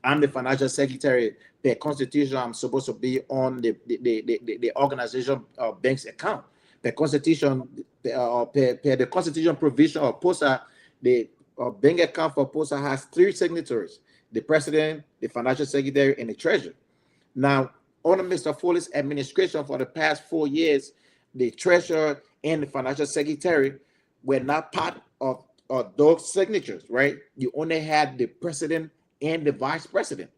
I'm the financial secretary. Per constitution, I'm supposed to be on the organization bank's account. Per constitution, per the constitution provision of Pocsa, the bank account for Pocsa has 3 signatories: the president, the financial secretary, and the treasurer. Now, under Mr. Foley's administration for the past 4 years, the treasurer and the financial secretary were not part of those signatures, right? You only had the president and the vice president.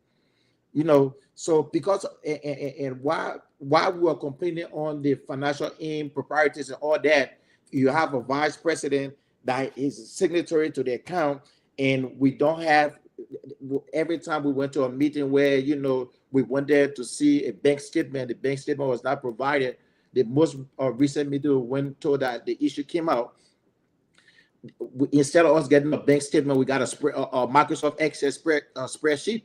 So because and why we were complaining on the financial improprieties and all that, you have a vice president that is signatory to the account, and we don't have. Every time we went to a meeting where we went there to see a bank statement, the bank statement was not provided. The most recent meeting we went to that the issue came out. Instead of us getting a bank statement, we got a Microsoft Excel spreadsheet.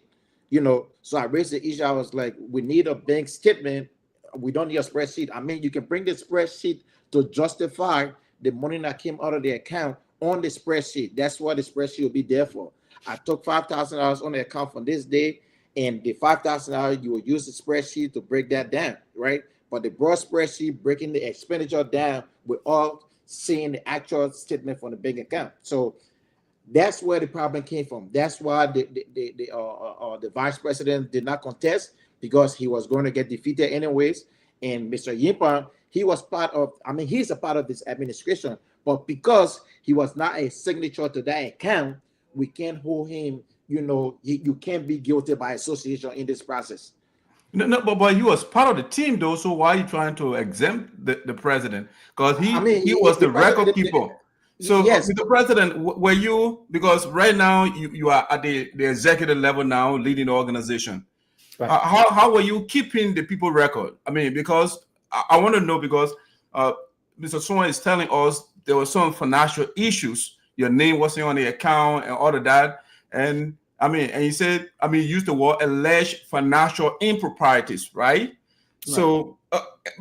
So I raised the issue. I was like, we need a bank statement. We don't need a spreadsheet. I mean, you can bring the spreadsheet to justify the money that came out of the account on the spreadsheet. That's what the spreadsheet will be there for. I took $5,000 on the account from this day, and the $5,000 you will use the spreadsheet to break that down, right? But the broad spreadsheet breaking the expenditure down, we're all seeing the actual statement from the bank account. So that's where the problem came from. That's why the vice president did not contest, because he was going to get defeated anyways. And Mr. Nyenpan, he's a part of this administration, but because he was not a signature to that account, we can't hold him. You can't be guilty by association in this process. No, but he was part of the team though. So why are you trying to exempt the president? Because he was the record keeper. So, yes. Mr. President, were you, because right now you are at the executive level now, leading the organization. Right. How were you keeping the people record? I mean, because I want to know, because Mr. Swan is telling us there were some financial issues. Your name wasn't on the account and all of that. And and you said, you used the word alleged financial improprieties, right? So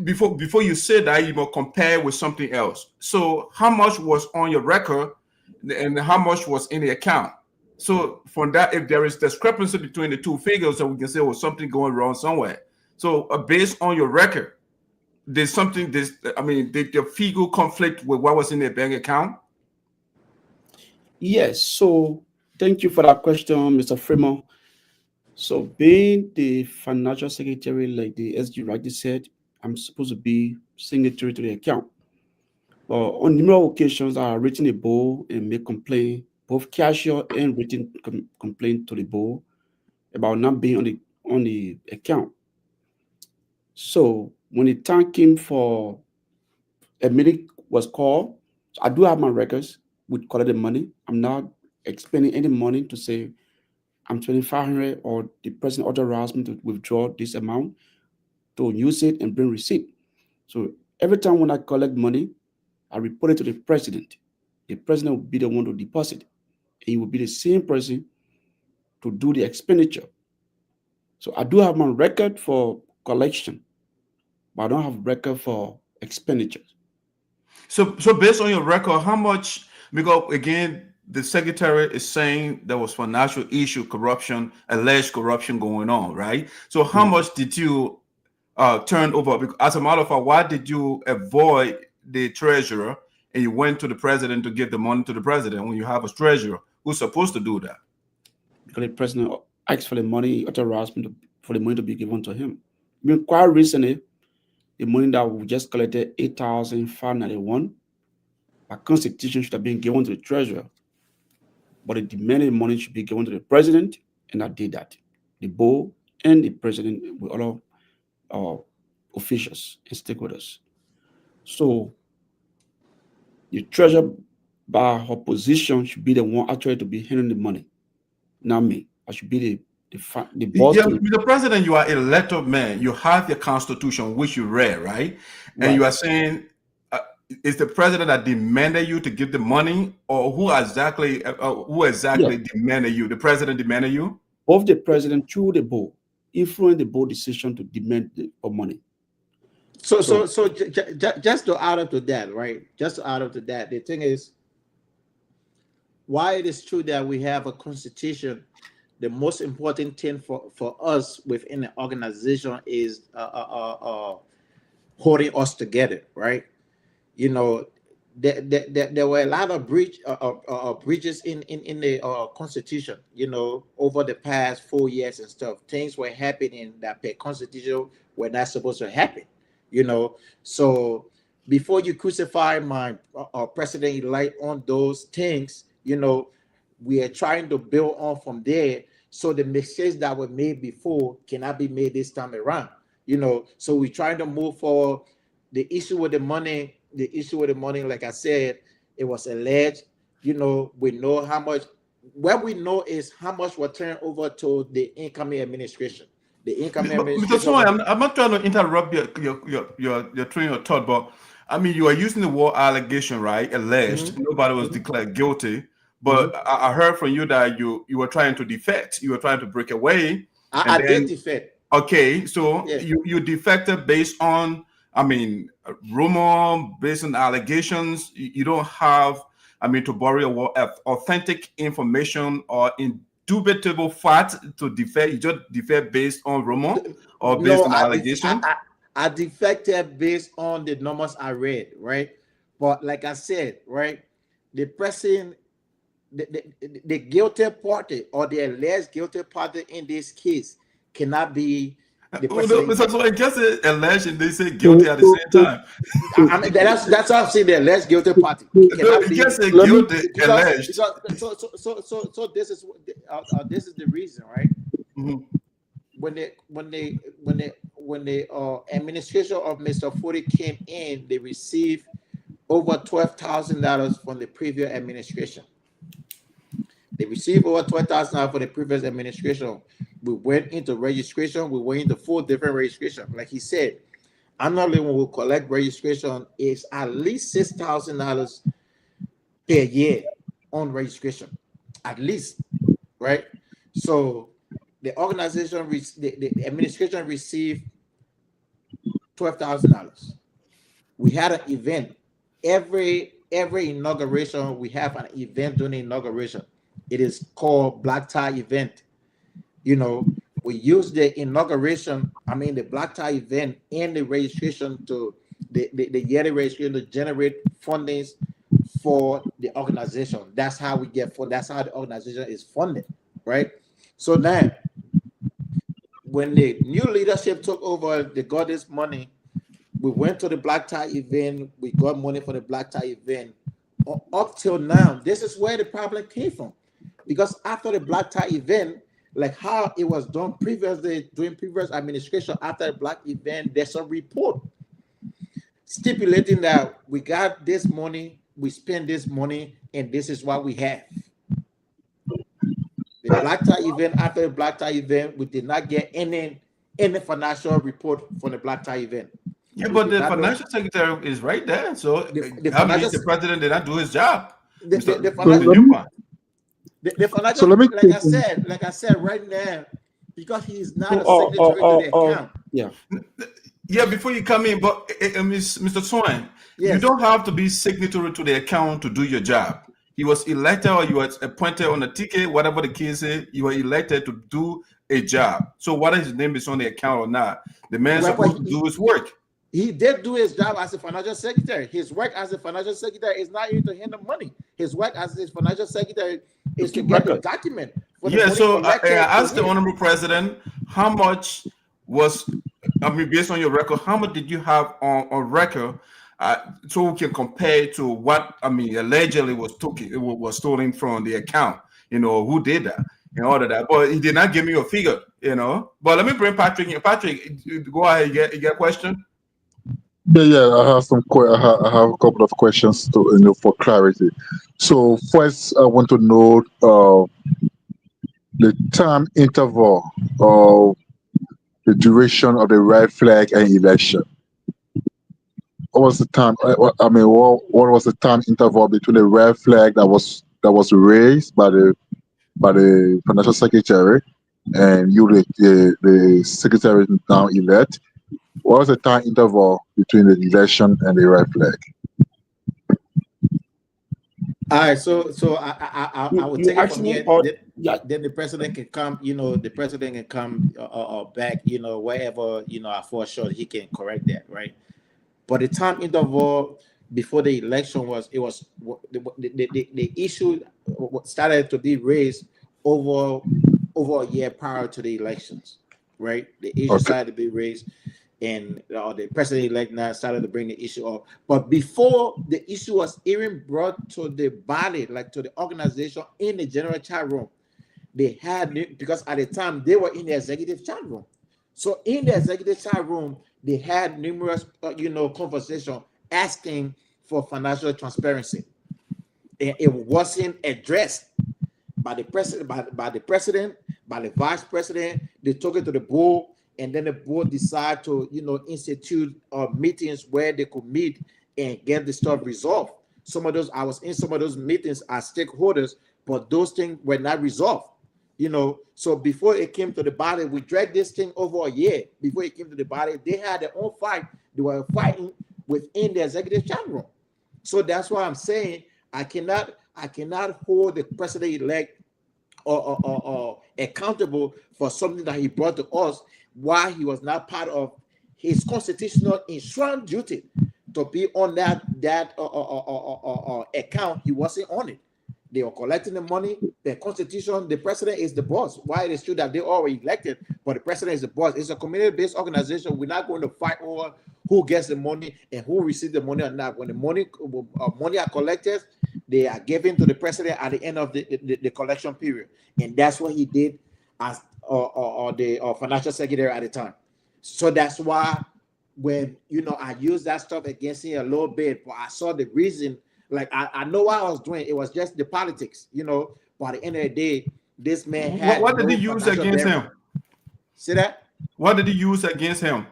before you said that, you must compare with something else. So how much was on your record and how much was in the account? So from that, if there is discrepancy between the two figures, so we can say, well, something going wrong somewhere. So based on your record, there's something. Did your figure conflict with what was in their bank account? Yes. So thank you for that question, Mr. Freeman. So being the financial secretary, like the SG rightly said, I'm supposed to be signatory to the account. But on numerous occasions, I have written a bill and make complaint, both casual and written complaint to the board about not being on the account. So when the time came for a meeting was called, I do have my records. We collected the money. I'm not expending any money to say I'm 2,500 or the president authorized me to withdraw this amount to use it and bring receipt. So every time when I collect money, I report it to the president. The president will be the one to deposit. He will be the same person to do the expenditure. So I do have my record for collection, but I don't have record for expenditures. So based on your record, how much? Because again, the secretary is saying there was financial issue, corruption, alleged corruption going on, right? So how much did you turn over? Because as a matter of fact, why did you avoid the treasurer and you went to the president to give the money to the president when you have a treasurer who's supposed to do that? Because the president asked for the money, authorized me for the money to be given to him. I mean, quite recently, the money that we just collected, 8,591, by constitution should have been given to the treasurer, but the demanded money should be given to the president, and I did that. The board and the president with all our officials and stakeholders. So the treasurer, by her position, should be the one actually to be handling the money, not me. I should be the boss. Yeah, the president, you are an elected man. You have your constitution, which you read, right? And you are saying, is the president that demanded you to give the money, or who exactly demanded you? The president demanded you? Both the president through the board, influenced the board decision to demand the money. So just to add up to that, right? Just to add up to that, the thing is, why it is true that we have a constitution, the most important thing for us within the organization is holding us together, right? You know, there were a lot of breaches in the constitution, you know, over the past 4 years and stuff. Things were happening that per constitution were not supposed to happen, you know. So before you crucify my president-elect on those things, you know, we are trying to build on from there, so the mistakes that were made before cannot be made this time around, you know. So we're trying to move forward. The issue with the money, like I said, it was alleged, you know. We know how much. What we know is how much was turned over to the incoming administration. The incoming administration. I'm not trying to interrupt your train of thought, but I mean, you are using the word allegation, right? Alleged. Nobody was declared guilty. But I heard from you that you were trying to defect. You were trying to break away. I did defect. Okay, so you defected based on, I mean, rumor, based on allegations. You don't have, I mean, to borrow authentic information or indubitable fact to defect. You just defect based on rumor or based on allegation? I defected based on the numbers I read, right? But like I said, right, the person, the guilty party or the alleged guilty party in this case cannot be the person. So I guess alleged and they say guilty at the same time. I mean, that's how I'm saying the alleged guilty party cannot be guilty alleged. So this is the reason, right? When the administration of Mr. Foley came in, they received over $12,000 from the previous administration. They received over $12,000 for the previous administration. We went into registration. We went into 4 different registration. Like he said, annually when we collect registration, it's at least $6,000 per year on registration, at least, right? So the organization, the administration received $12,000. We had an event. Every inauguration, we have an event during the inauguration. It is called Black Tie event. You know, We used the inauguration, the black tie event and the registration to the yearly registration to generate fundings for the organization. That's how we get for. That's how the organization is funded, right? So now, when the new leadership took over, they got this money. We went to the black tie event. We got money for the black tie event. Up till now, this is where the problem came from, because after the black tie event, like how it was done previously during previous administration, after the black event, there's a report stipulating that we got this money, we spend this money, and this is what we have. The black tie event, after the black tie event, we did not get any financial report from the black tie event. Yeah, but the financial secretary is right there. So the president did not do his job. The financial, like I said right now, because he is not a signatory to the account. Yeah, before you come in, but Mr. Swan, yes, you don't have to be signatory to the account to do your job. He was elected, or you were appointed on a ticket, whatever the case is, you were elected to do a job. So whether his name is on the account or not, the man's supposed to do his work. He did do his job as a financial secretary. His work as a financial secretary is not even to handle money. His work as a financial secretary is to get the document. So I asked the honorable president, how much was, based on your record, how much did you have on record, so we can compare to what allegedly was stolen from the account? Who did that and all of that? But he did not give me a figure. But let me bring Patrick in. Patrick, go ahead. You get a question? Yeah. I have I have a couple of questions to for clarity. So first, I want to know the time interval of the duration of the red flag and election. What was the time? What was the time interval between the red flag that was raised by the financial secretary and you, the secretary now elect? What was the time interval between the election and the red flag? All right, so I will take it from here. Then the president can come. The president can come back. Wherever I fall short, he can correct that, right? But the time interval before the election was the issue started to be raised over a year prior to the elections, right? The issue started to be raised. And the president-elect now started to bring the issue up. But before the issue was even brought to the body, like to the organization in the general chat room, they had, because at the time they were in the executive chat room. So in the executive chat room, they had numerous, conversation asking for financial transparency. And it wasn't addressed by the president, by the president, by the vice president. They took it to the board. And then the board decided to, institute meetings where they could meet and get the stuff resolved. I was in some of those meetings as stakeholders, but those things were not resolved. So before it came to the body, we dragged this thing over a year. Before it came to the body, they had their own fight. They were fighting within the executive chat room. So that's why I'm saying I cannot hold the president-elect or accountable for something that he brought to us, why he was not part of his constitutional enshrined duty to be on that account. He wasn't on it. They were collecting the money. The constitution, the president is the boss. Why it is true that they all were elected, but the president is the boss. It's a community-based organization. We're not going to fight over who gets the money and who receives the money or not. When the money are collected, they are given to the president at the end of the collection period. And that's what he did as the financial secretary at the time. So that's why when, I used that stuff against him a little bit, but I saw the reason. Like, I know what I was doing. It was just the politics, But at the end of the day, this man had. What did he use against him? See that? What did he use against him?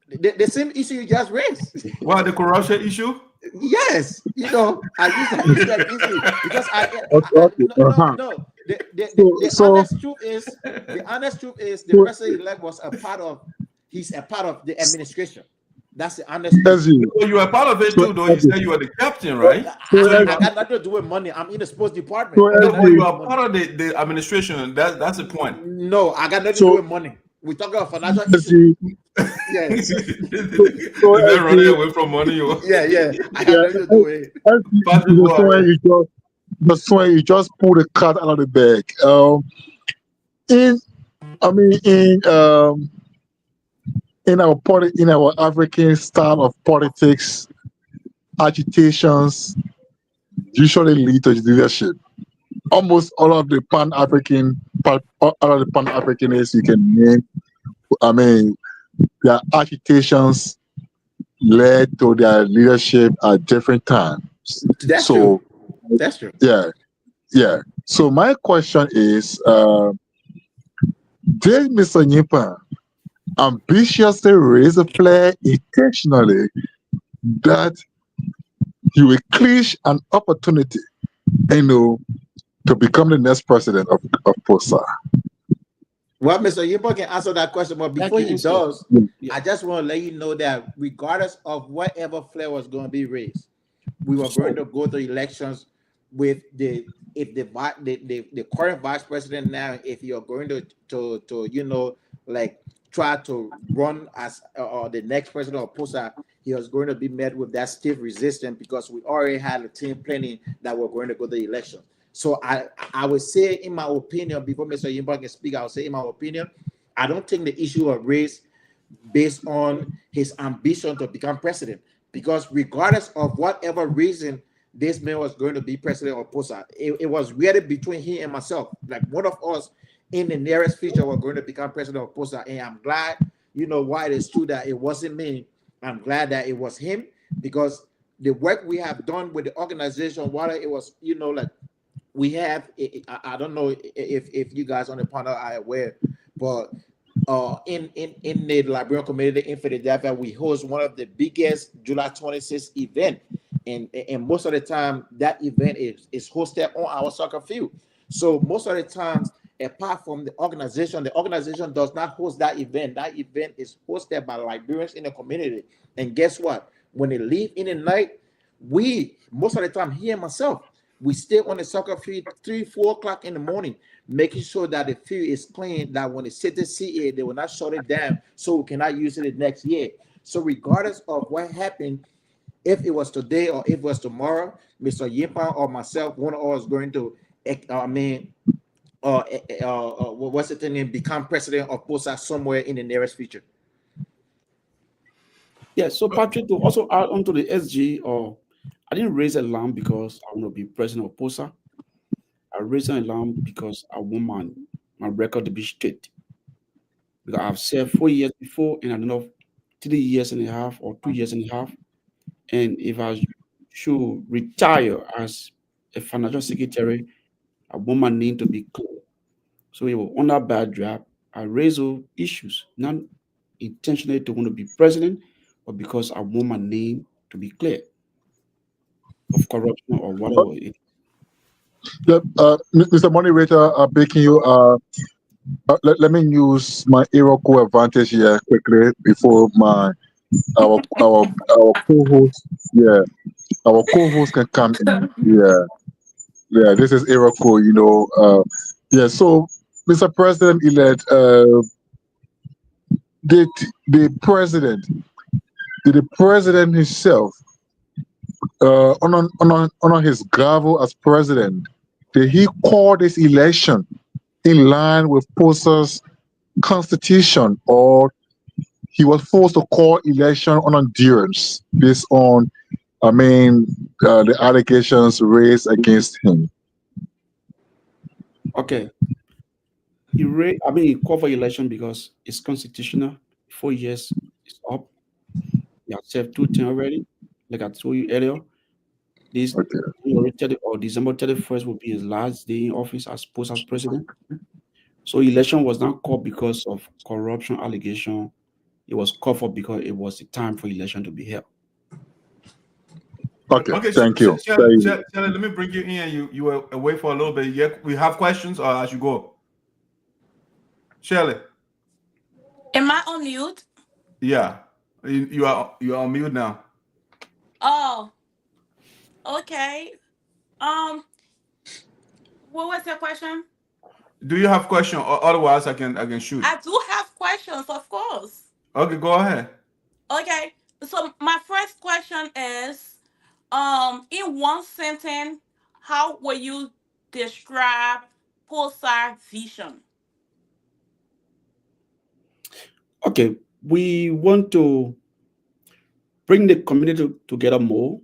The same issue you just raised. What, the corruption issue? Yes. I used that issue against him because no. The honest truth is the president-elect was he's a part of the administration. That's the honest truth. SG. Well, you were part of it too, though. You said you were the captain, right? I got nothing to do with money. I'm in the sports department. So, I got No, nothing but to do you with are money. part of the administration. That's the point. No, I got nothing to So- do with money. We talk about financial issues. SG, Yeah, Is that running away from money? Or? yeah. I got nothing to do with it. Patrick, the go ahead. story you just pull the cat out of the bag. In our African style of politics, agitations usually lead to leadership. Almost all of the Pan-Africanists you can name, their agitations led to their leadership at different times. That's true. That's true. Yeah. So my question is, did Mr. Nyenpan ambitiously raise a flag intentionally that he will clinch an opportunity, to become the next president of Pocsa? Well, Mr. Nyenpan can answer that question, but before he does, I just want to let you know that regardless of whatever flag was going to be raised, we were going to go to elections with the current vice president now. If you're going to try to run as the next president of Pocsa, he was going to be met with that stiff resistance because we already had a team planning that we're going to go to the election. So I would say, in my opinion, before Mr. Nyenpan can speak, I would say, in my opinion, I don't think the issue was raised based on his ambition to become president, because regardless of whatever reason this man was going to be president of Pocsa, it was really between him and myself. Like, one of us in the nearest future were going to become president of Pocsa, and I'm glad, why it is true that it wasn't me. I'm glad that it was him, because the work we have done with the organization, while it was, we have, I don't know if you guys on the panel are aware, but in the Liberian community in Philadelphia, we host one of the biggest July 26th event, and most of the time that event is hosted on our soccer field. So most of the times, apart from the organization does not host that event. That event is hosted by Liberians in the community. And guess what? When they leave in the night, most of the time, he and myself, we stay on the soccer field 3-4 o'clock in the morning, making sure that the field is clean, that when the city see it, they will not shut it down, so we cannot use it the next year. So regardless of what happened, if it was today or if it was tomorrow, Mr. Nyenpan or myself, one of us going to, what's the name, become president of Pocsa somewhere in the nearest future. Yeah, so Patrick, to also add on to the SG, I didn't raise a lamb because I want to be president of Pocsa. I raised a lamb because I want my record to be straight. Because I've served 4 years before, and I don't know, 3 years and a half or 2 years and a half. And if I should retire as a financial secretary, I want my name to be clear. So it was on that bad draft, I raised those issues, not intentionally to want to be president, but because I want my name to be clear of corruption or whatever it is. Mr. Moderator, begging you, let me use my Iroquois advantage here quickly before our co-host, our co-host can come in. Yeah, this is Iroquois, so Mr. President-elect, did the president himself, on his gavel as president, did he call this election in line with Pocsa's constitution, or he was forced to call election on endurance based on, the allegations raised against him? Okay. He called for election because it's constitutional. 4 years is up. He has served 2 terms already. Like I told you earlier, this December 31st will be his last day in office as president. So election was not called because of corruption allegation. It was called for because it was the time for election to be held. Okay, thank you. Shelley, let me bring you in. You were away for a little bit. Yeah, we have questions, or I should go? Shelley. Am I on mute? Yeah. You are on mute now. Oh, okay. What was your question? Do you have question, or otherwise I can shoot? I do have questions, of course. Okay, go ahead. Okay, so my first question is, in one sentence, how will you describe Pocsa vision? Okay, we want to bring the community together more,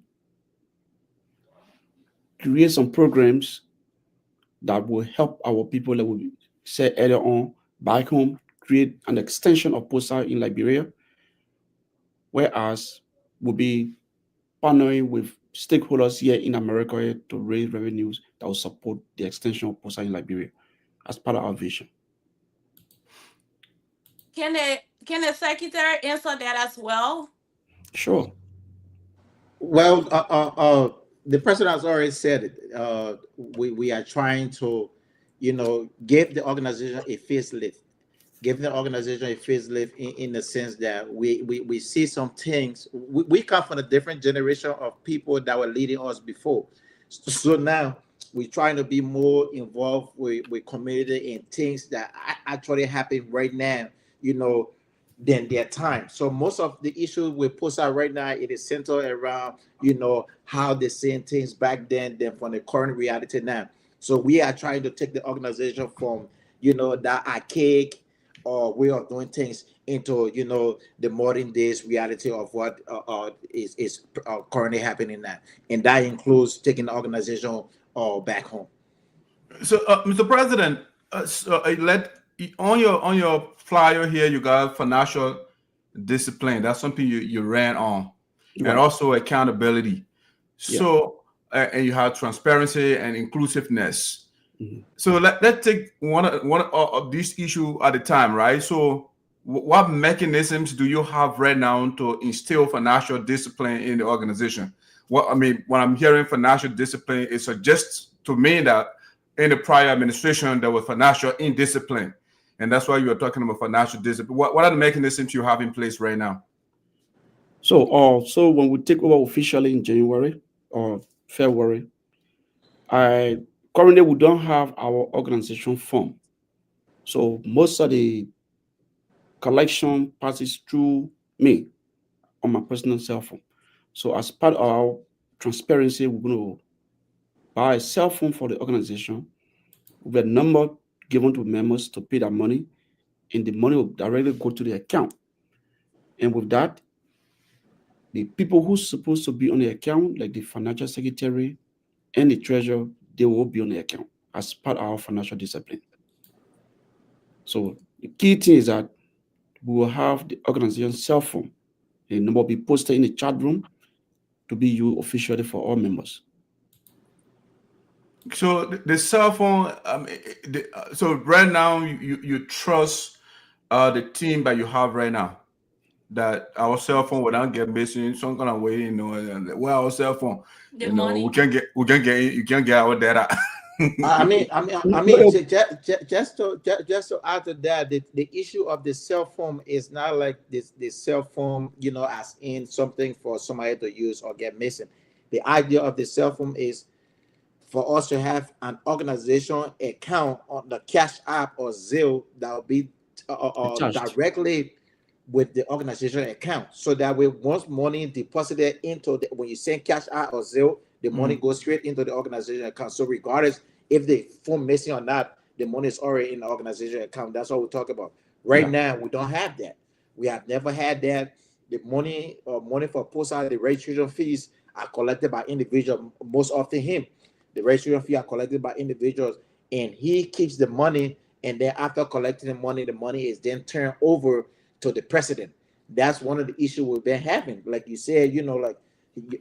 create some programs that will help our people, that we said earlier on, back home, create an extension of Pocsa in Liberia, whereas we'll be partnering with stakeholders here in America to raise revenues that will support the extension of Pocsa in Liberia as part of our vision. Can the secretary answer that as well? Sure. Well, the president has already said it. We are trying to, give the organization a facelift. Give the organization a facelift in the sense that we see some things. We come from a different generation of people that were leading us before. So now we're trying to be more involved with community and things that actually happen right now, than their time. So most of the issues with Pocsa right now, it is centered around, how they seeing things back then than from the current reality now. So we are trying to take the organization from, that archaic way of doing things into, the modern days reality of what is currently happening now. And that includes taking the organization back home. So, Mr. President, on your flyer here, you got financial discipline. That's something you ran on, Right. and also accountability. So, and you have transparency and inclusiveness. Mhm. So let's take one of these issues at a time, right? So, what mechanisms do you have right now to instill financial discipline in the organization? What I mean, when I'm hearing financial discipline, it suggests to me that in the prior administration there was financial indiscipline, and that's why you are talking about financial discipline. What are the mechanisms you have in place right now? So when we take over officially in January or February, currently we don't have our organization form. So most of the collection passes through me on my personal cell phone. So as part of our transparency, we're going to buy a cell phone for the organization with a number given to members to pay that money, and the money will directly go to the account. And with that, the people who's supposed to be on the account, like the financial secretary and the treasurer, they will be on the account as part of our financial discipline. So the key thing is that we will have the organization cell phone. The number will be posted in the chat room to be used officially for all members. So the cell phone. So right now you trust the team that you have right now, that our cell phone will not get missing some kind of way, and well, our cell phone, The money. you can get our data. I mean, just to add to that, the issue of the cell phone is not like the cell phone, as in something for somebody to use or get missing. The idea of the cell phone is for us to have an organization account on the Cash App or Zelle that will be directly with the organization account, so that way once money deposited into when you send Cash App or Zelle, the money goes straight into the organization account. So regardless if the phone missing or not, the money is already in the organization account. That's what we talk about. Right now, we don't have that. We have never had that. The money for Pocsa, the registration fees are collected by individuals, most often him. The registration fee are collected by individuals, and he keeps the money, and then after collecting the money is then turned over to the president. That's one of the issues we've been having. Like you said, like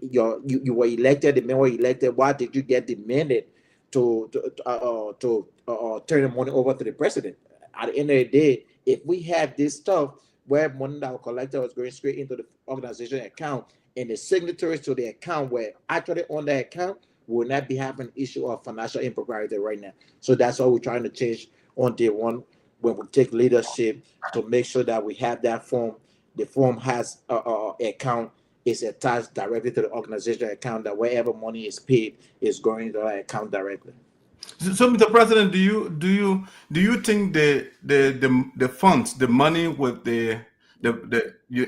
you were elected, the man were elected. Why did you get demanded to turn the money over to the president? At the end of the day, if we have this stuff where money that was collected was going straight into the organization account, and the signatories to the account were actually on the account, we will not be having an issue of financial impropriety right now. So that's what we're trying to change on day one when we take leadership, to make sure that we have that form the form has a account is attached directly to the organization account, that wherever money is paid is going to that account directly. So, Mr. President, do you think the funds, the money with the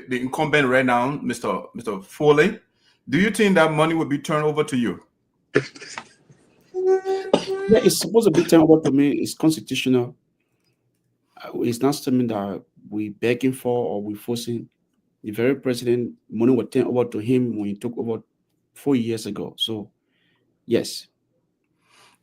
incumbent right now, Mr. Foley, do you think that money will be turned over to you? Yeah, it's supposed to be turned over to me. It's constitutional. It's not something that we begging for or we forcing. The very president, money was turned over to him when he took over 4 years ago. So, yes.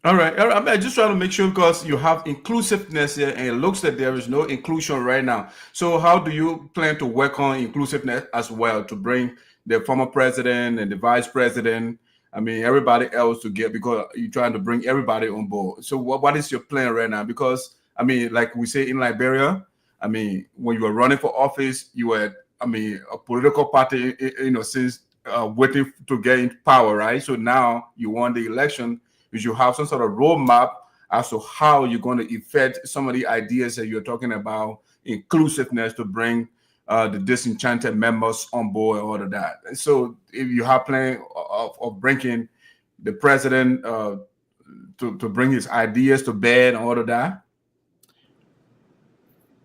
All right. I just trying to make sure, because you have inclusiveness here, and it looks like there is no inclusion right now. So how do you plan to work on inclusiveness as well, to bring the former president and the vice president, I mean, everybody else to get, because you're trying to bring everybody on board. So what is your plan right now? Because, I mean, like we say in Liberia, I mean, when you were running for office, you were, I mean, a political party, you know, since waiting to get into power, right? So now you won the election. You should have some sort of roadmap as to how you're going to effect some of the ideas that you're talking about, inclusiveness, to bring the disenchanted members on board, all of that. So if you have plan of bringing the president to bring his ideas to bear and all of that.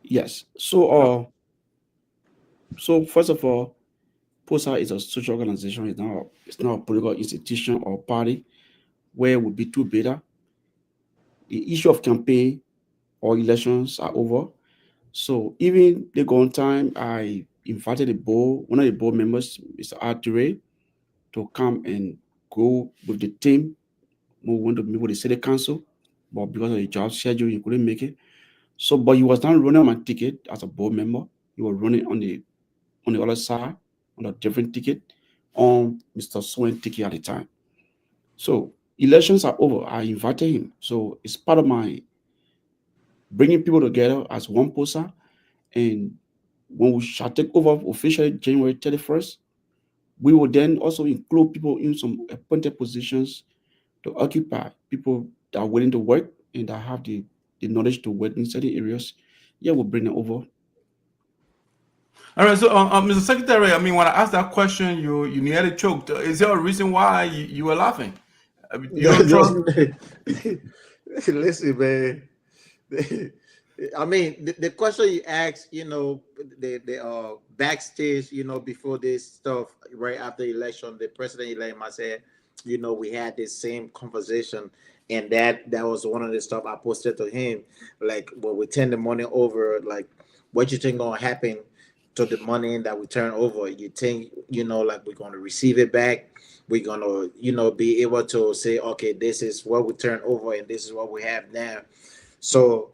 Yes. So first of all, Pocsa is a social organization. It's not a political institution or party where it would be too bitter. The issue of campaign or elections are over. So even the gone time, I invited one of the board members, Mr. Arture, to come and go with the team. We want to meet with the city council, but because of the job schedule, he couldn't make it. So, but he was not running on my ticket as a board member. He was running on the other side, on a different ticket, on Mr. Swain ticket at the time. So elections are over. I invited him. So it's part of my bringing people together as one Pocsa. And when we shall take over officially January 31st, we will then also include people in some appointed positions to occupy, people that are willing to work and that have the knowledge to work in certain areas. Yeah, we'll bring them over. All right, so Mr. Secretary, I mean, when I asked that question, you nearly choked. Is there a reason why you were laughing? I mean, listen, man. I mean, the question you asked, you know, the backstage, you know, before this stuff, right after the election, the president-elect said, you know, we had this same conversation, and that was one of the stuff I posted to him, like, well, we turn the money over, like, what you think gonna happen to the money that we turn over? You think, you know, like, we're gonna receive it back? We're gonna, you know, be able to say, okay, this is what we turn over and this is what we have now. So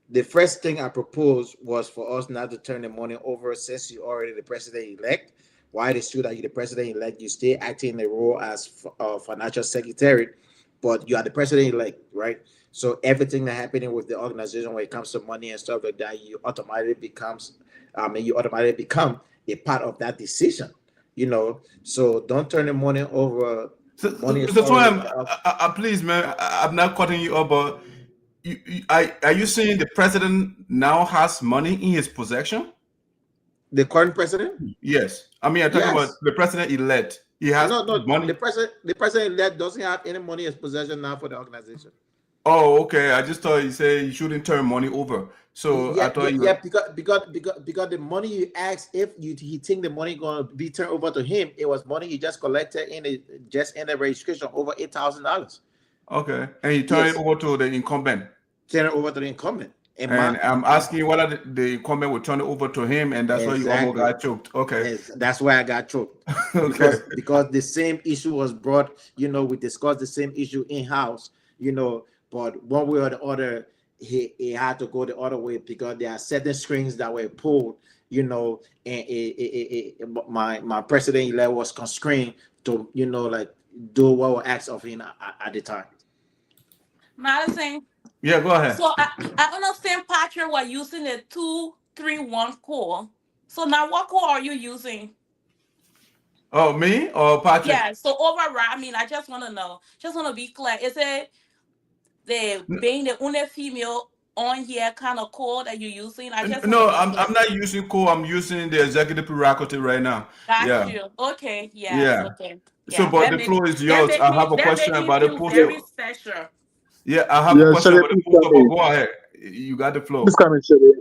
the first thing I proposed was for us not to turn the money over, since you're already the president-elect. Why it is true that you're the president-elect, you stay acting the role as financial secretary, but you are the president-elect, right? So everything that happening with the organization when it comes to money and stuff like that, you automatically become a part of that decision, you know. So don't turn the money over. Please, man, I'm not cutting you up, but are you saying the president now has money in his possession? The current president? Yes. I mean, I'm talking about the president-elect. He has money. The president-elect doesn't have any money in his possession now for the organization. Oh, okay. I just thought you said you shouldn't turn money over. So I thought because the money you asked, if he think the money gonna be turned over to him, it was money he just collected in the registration, over $8,000. Okay, and he turned it over to the incumbent. Turn it over to the incumbent. And I'm asking whether the incumbent would turn it over to him, and that's why you almost got choked. Okay. Yes, that's why I got choked. Okay. Because the same issue was brought, you know, we discussed the same issue in-house, you know, but one way or the other, he had to go the other way because there are certain strings that were pulled, you know, and my president-elect was constrained to, you know, like, do what was asked of him at the time. Madison. Yeah, go ahead. So I understand Patrick was using the 231 core. So now what core are you using? Oh, me or Patrick? Yeah, so overall, I mean, I just want to know, just want to be clear. Is it being the only female on here kind of code that you're using? I just want No, to be I'm clear. not using core. I'm using the executive prerogative right now. Got Yeah, you. Okay. Yes. yeah. Okay. So, Yeah. but the floor is yours. I have a That question make me about the feel poster. very special. Yeah, I have a Yeah, question Shelly, about the please poster, come but in. go ahead. You got the floor. Please come in, Shelly.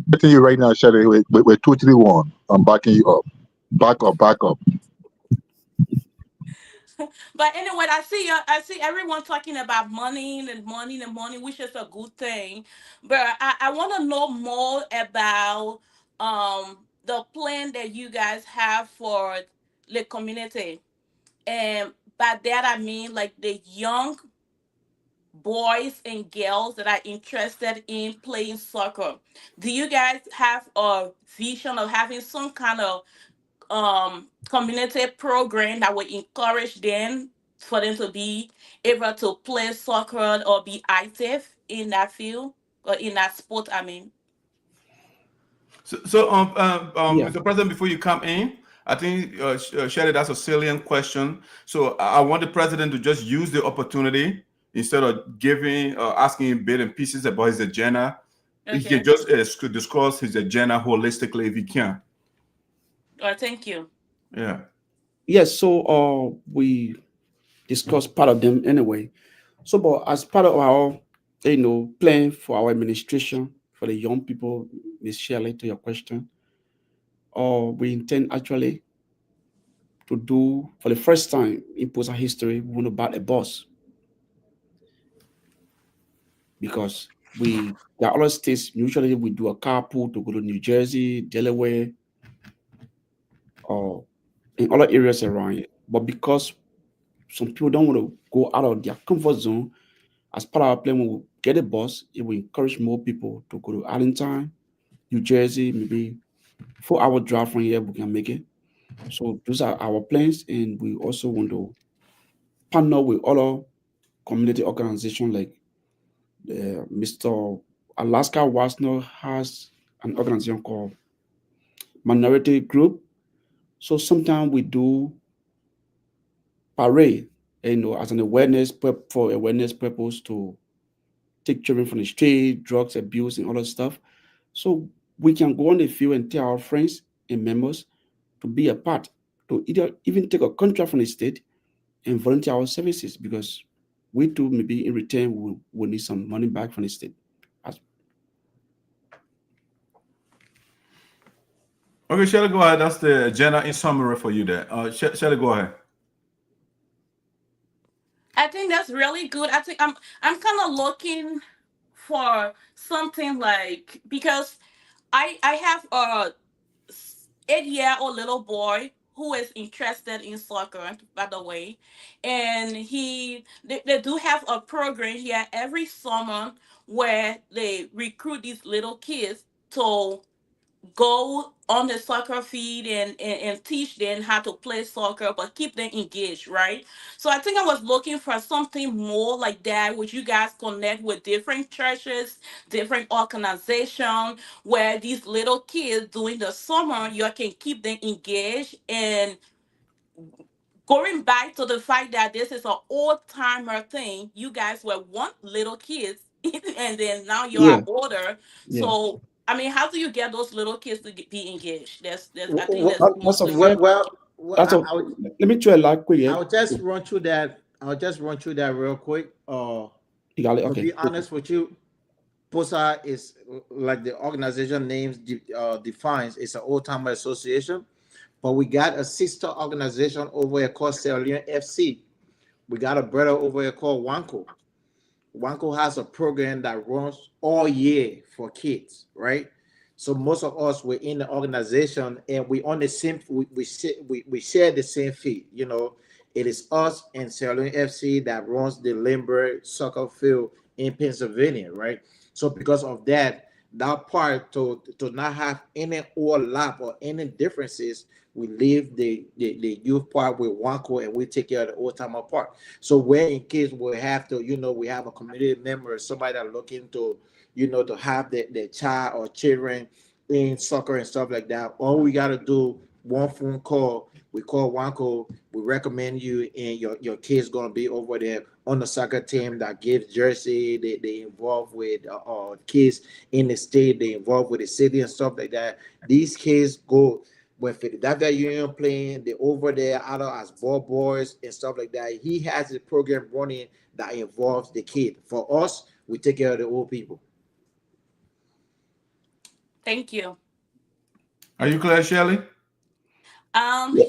Backing you right now, Shelly. We're 2-3-1. I'm backing you up. Back up, back up. But anyway, I see everyone talking about money and money and money, which is a good thing. But I want to know more about the plan that you guys have for the community. And by that I mean like the young boys and girls that are interested in playing soccer. Do you guys have a vision of having some kind of community program that would encourage them for them to be able to play soccer or be active in that field or in that sport? I mean, Yeah. Mr. President, before you come in, I think Shelly, that's a salient question. So I want the president to just use the opportunity instead of giving, asking him bit and pieces about his agenda. He okay. can just discuss his agenda holistically if he can. Well, thank you. Yeah. Yes. So we discussed part of them anyway. So, but as part of our plan for our administration for the young people, Ms. Shirley, to your question, we intend actually to do for the first time in Pocsa history, we want to buy a bus. Because there are other states, usually we do a carpool to go to New Jersey, Delaware, or in other areas around it. But because some people don't want to go out of their comfort zone, as part of our plan, we will get a bus. It will encourage more people to go to Arlington, New Jersey, maybe 4-hour drive from here, we can make it. So those are our plans, and we also want to partner with other community organizations like Mr. Alaska Wasner has an organization called Minority Group. So sometimes we do parade, as an awareness purpose to take children from the street, drugs abuse, and all that stuff. So we can go on the field and tell our friends and members to be a part, to even take a contract from the state and volunteer our services, because we too maybe in return will need some money back from the state. Okay, Shelly, go ahead. That's the agenda in summary for you there. Shelly, go ahead. I think that's really good. I think I'm kind of looking for something like, because I have a 8-year-old little boy who is interested in soccer, by the way, and they do have a program here every summer where they recruit these little kids to go on the soccer field and teach them how to play soccer, but keep them engaged, right? So I think I was looking for something more like that, which you guys connect with different churches, different organizations, where these little kids during the summer, you can keep them engaged. And going back to the fact that this is an old timer thing, you guys were one little kids and then now you Yeah, are older. yeah. So I mean, how do you get those little kids to be engaged? I think that's That's a mostly very, Well, that's a, let me try a lot quick. I'll just run through that. I'll just run through that real quick. You got it? To Okay. be honest with you, POSA is, like the organization names defines, it's an old timer association, but we got a sister organization over here called Sierra Leone FC. We got a brother over here called Wanko. Wanko has a program that runs all year for kids, right? So most of us were in the organization, and we on the same, we share the same feed. It is us and Sierra Leone FC that runs the Lindbergh soccer field in Pennsylvania, right? So because of that part, to not have any overlap or any differences, we leave the youth part with Wanko, and we take care of the old timer part. So where in case we have to, we have a community member, somebody that looking to, to have their child or children in soccer and stuff like that, all we got to do, one phone call, we call Wanko, we recommend you, and your kids gonna be over there on the soccer team that gives jersey. They involved with kids in the state. They involved with the city and stuff like that. These kids go when Philadelphia Union playing. They over there out as ball boys and stuff like that. He has a program running that involves the kid. For us, we take care of the old people. Thank you. Are you clear, Shelley?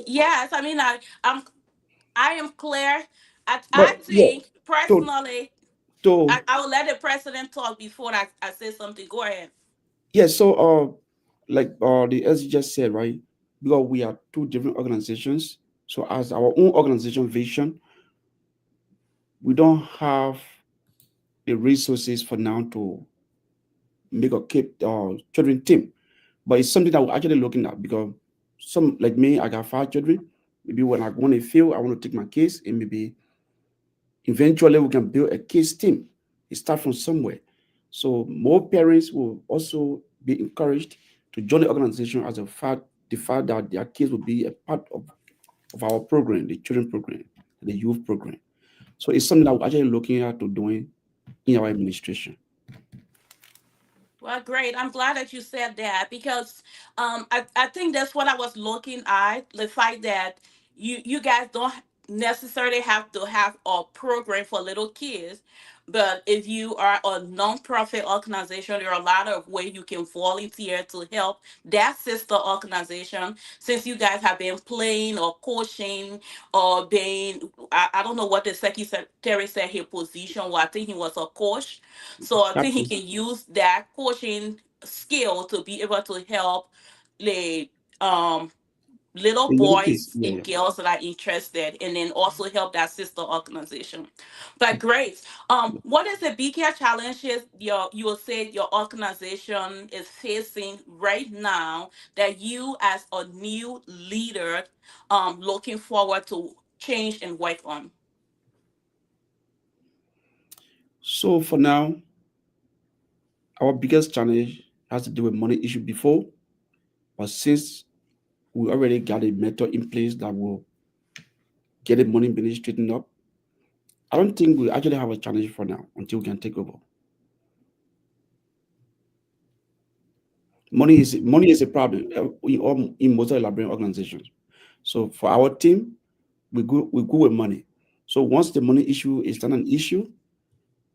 Yes, I mean, I am clear. I But yeah, think personally, so I will let the president talk before I say something. Go ahead. yeah, so like the SG just said, right? Because we are two different organizations. So as our own organization vision, we don't have the resources for now to make a keep children team. But it's something that we're actually looking at, because some like me, I got 5 children. Maybe when I want to feel, I want to take my kids, and maybe eventually we can build a kids team. It start from somewhere. So more parents will also be encouraged to join the organization as the fact that their kids will be a part of our program, the children program, the youth program. So it's something that we're actually looking at to doing in our administration. Well, great. I'm glad that you said that, because I think that's what I was looking at, the fact that you guys don't necessarily have to have a program for little kids, but if you are a non-profit organization, there are a lot of ways you can volunteer to help that sister organization, since you guys have been playing or coaching or being, I don't know what the secretary said his position was. I think he was a coach, so I think he Captain. can use that coaching skill to be able to help the little The young kids. boys Yeah, and yeah. girls that are interested, and then also help that sister organization. But great. What is the biggest challenges you will say your organization is facing right now that you as a new leader looking forward to change and work on? So for now, our biggest challenge has to do with money issue before, but since we already got a method in place that will get the money being straightened up, I don't think we actually have a challenge for now until we can take over. Money is a problem in most of the Liberian organizations. So for our team, we go with money. So once the money issue is not an issue,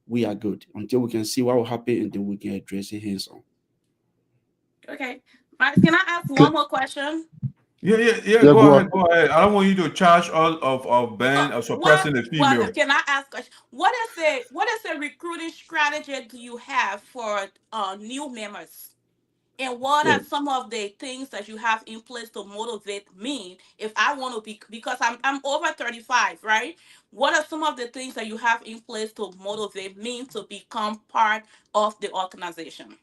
we are good until we can see what will happen, and then we can address it hands on. Okay. Can I ask one more question? Yeah. Yeah, Go go ahead, on. go ahead. I don't want you to charge all of Ben of suppressing the female. Can I ask what is the recruiting strategy do you have for new members? And what Yeah. are some of the things that you have in place to motivate me if I want to be, because I'm over 35, right? What are some of the things that you have in place to motivate me to become part of the organization?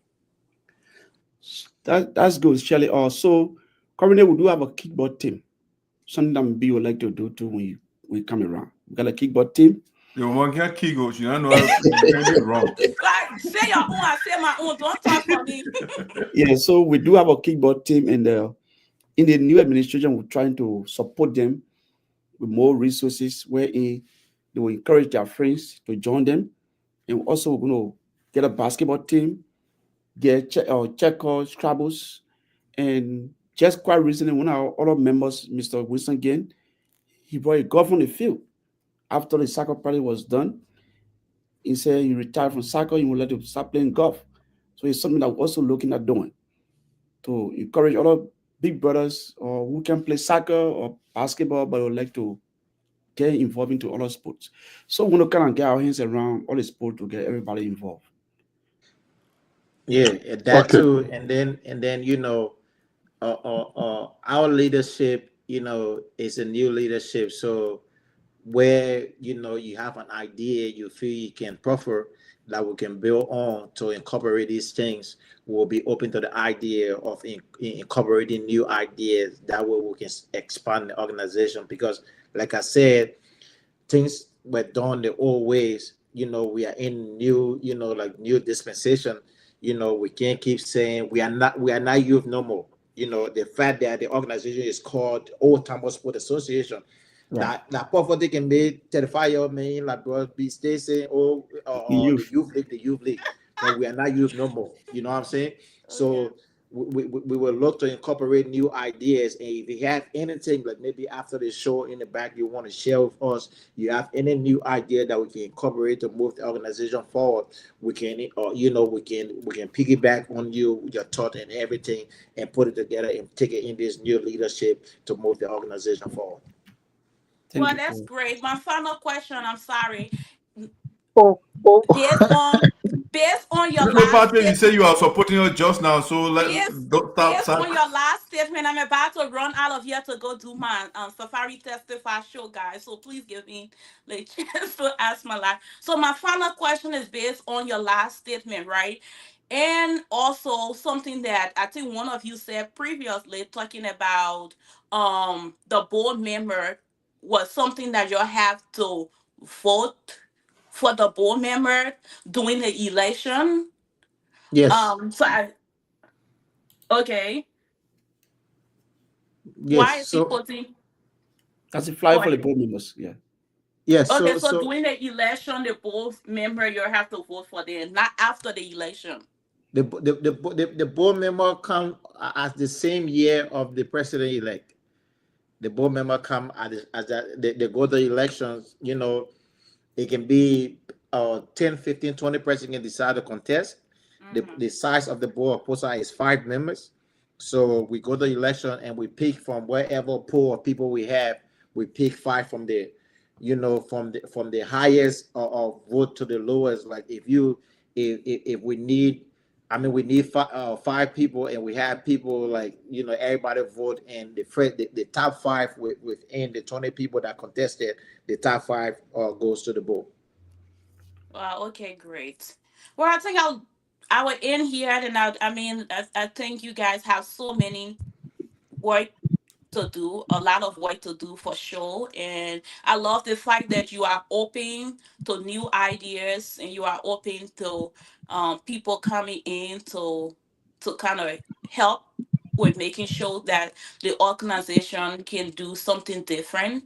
That's good, Shelley. Also, currently we do have a kickball team. Something that maybe you would like to do too when you come around. We got a kickball team. You want to get Kegels, you don't know you can't get wrong. Like, say your own, I say my own. Don't talk for me. Yeah, so we do have a kickball team, and in the new administration, we're trying to support them with more resources, wherein they will encourage their friends to join them. And also, we're going to get a basketball team, get checkers, Scrabbles, and just quite recently, one of our other members, Mr. Winston Gain, he brought a golf on the field. After the soccer party was done, he said he retired from soccer, he would like to start playing golf. So it's something that we're also looking at doing to encourage other big brothers or who can play soccer or basketball, but would like to get involved into other sports. So we want to kind of get our hands around all the sports to get everybody involved. Yeah, that Okay. too, and then our leadership, is a new leadership. So where you have an idea, you feel you can prefer that we can build on to incorporate these things, we'll be open to the idea of incorporating new ideas. That way we can expand the organization, because like I said, things were done the old ways. We are in new, like new dispensation. We can't keep saying we are not youth no more. The fact that the organization is called Oldtimers Sport Association, Right. That poverty can be 35-year-old man, like bro, be Stacy or the Youth. youth league. But we are not youth no more. You know what I'm saying? So we will look to incorporate new ideas. And if you have anything, like maybe after the show in the back, you want to share with us, you have any new idea that we can incorporate to move the organization forward, we can, we can piggyback on your thought and everything and put it together and take it in this new leadership to move the organization forward. Well, that's great. My final question, I'm sorry. Oh. Based on your No, last Patrick, you statement, say you are supporting us just now, so don't stop. based on your last statement, I'm about to run out of here to go do my Safari Testify show, guys. So please give me the chance to ask my last. So my final question is based on your last statement, right? And also something that I think one of you said previously, talking about the board member was something that you have to vote for the board member during the election. Yes. Okay. Why Yes. is he putting? That's a fly for the board members. Yeah. Yes. Okay, so during the election, the board member you have to vote for them, not after the election. The board member come as the same year of the president elect. The board member come as that they go to elections. It can be 10, 15, 20 president can decide to contest. The size of the board of Pocsa is 5 members. So we go to election and we pick from wherever pool of people we have. We pick 5 from the, from the highest or vote to the lowest. Like if we need, we need 5 people, and we have people like everybody vote, and the top 5 within the 20 people that contested, the top 5 goes to the board. Wow. Okay. Great. Well, I think I will end here, and I think you guys have so many work to do, a lot of work to do for sure. And I love the fact that you are open to new ideas, and you are open to people coming in to kind of help with making sure that the organization can do something different.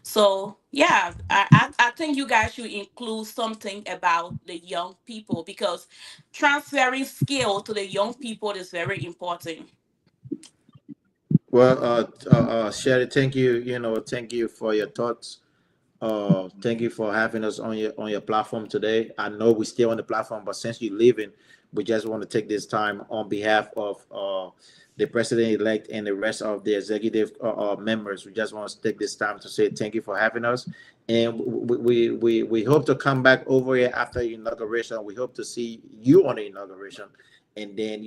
So yeah, I think you guys should include something about the young people, because transferring skill to the young people is very important. Well, Sherry, thank you. Thank you for your thoughts. Thank you for having us on your platform today. I know we're still on the platform, but since you're leaving, we just want to take this time on behalf of the president-elect and the rest of the executive members. We just want to take this time to say thank you for having us, and we hope to come back over here after inauguration. We hope to see you on the inauguration, and then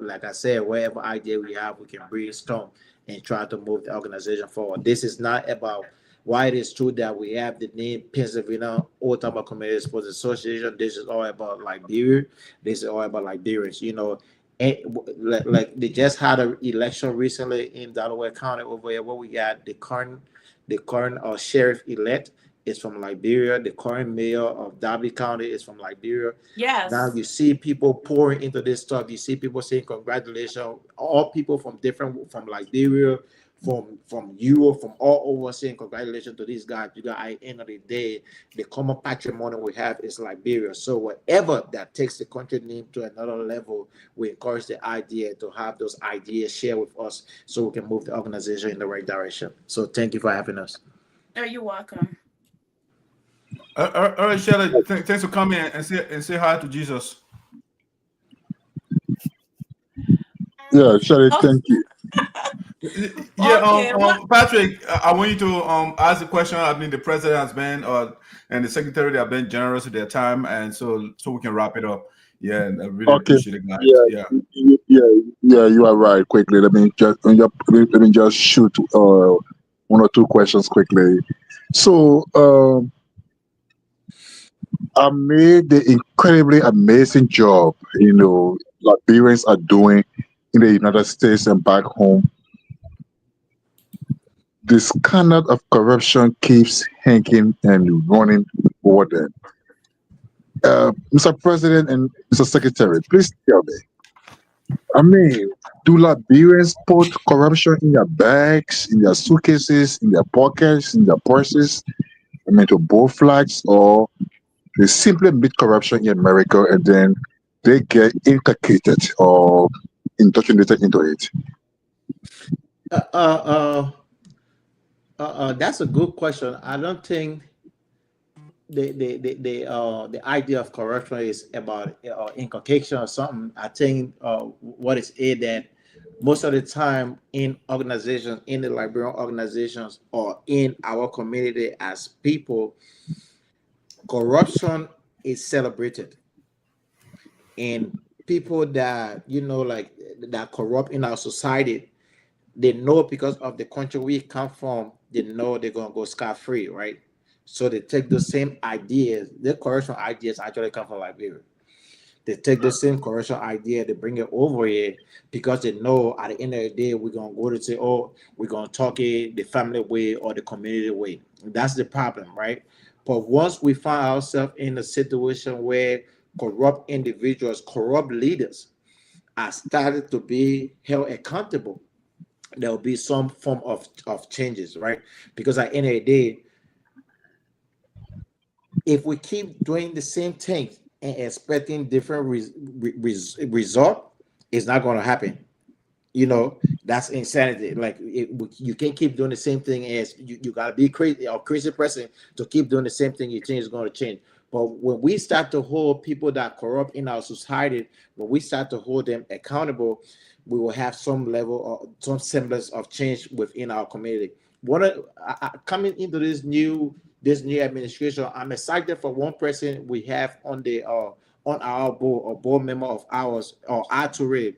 like I said, whatever idea we have, we can brainstorm and try to move the organization forward. This is not about why it is true that we have the name Pennsylvania Oldtimers Community Sports Association. This is all about Liberia. This is all about Liberians. And like they just had an election recently in Delaware County over here, where we got the current sheriff elect is from Liberia. The current mayor of Darby County is from Liberia. Yes. Now you see people pouring into this stuff. You see people saying congratulations. All people from Liberia, from Europe, from all over, saying congratulations to these guys. At the end of the day, the common patrimony we have is Liberia. So whatever that takes the country name to another level, we encourage the idea to have those ideas shared with us so we can move the organization in the right direction. So thank you for having us. Oh, you're welcome. All right, Shelly, thanks for coming and say hi to Jesus. Yeah, Shelly, thank you. Yeah, okay, Patrick, I want you to ask the question. The president has been and the secretary, they have been generous with their time, and so we can wrap it up. Yeah, and I really appreciate it, guys. Yeah, you are right. Quickly, let me just shoot 1 or 2 questions quickly. So, I made the incredibly amazing job, Liberians are doing in the United States and back home. The scandal of corruption keeps hanging and running over there. Mr. President and Mr. Secretary, please tell me, I mean, do Liberians put corruption in their bags, in their suitcases, in their pockets, in their purses? I mean, to both flags, or they simply meet corruption in America and then they get inculcated or indoctrinated into it? That's a good question. I don't think the idea of corruption is about inculcation or something. I think what is it that most of the time in organizations, in the Liberian organizations, or in our community as people, corruption is celebrated, and people that like that corrupt in our society, they know because of the country we come from, they know they're gonna go scot-free, right? So they take the same ideas, the corruption ideas actually come from Liberia. They take the same corruption idea, they bring it over here because they know at the end of the day we're gonna go to say, oh, we're gonna talk it the family way or the community way. That's the problem, right? But once we find ourselves in a situation where corrupt individuals, corrupt leaders are started to be held accountable, there will be some form of changes, right? Because at the end of the day, if we keep doing the same thing and expecting different result, it's not going to happen. That's insanity. Like you can't keep doing the same thing. As you got to be crazy or crazy person to keep doing the same thing. You think it's going to change. But when we start to hold people that corrupt in our society, when we start to hold them accountable, we will have some level or some semblance of change within our community. Coming into this new administration, I'm excited for one person we have on our board, a board member of ours, or Arture,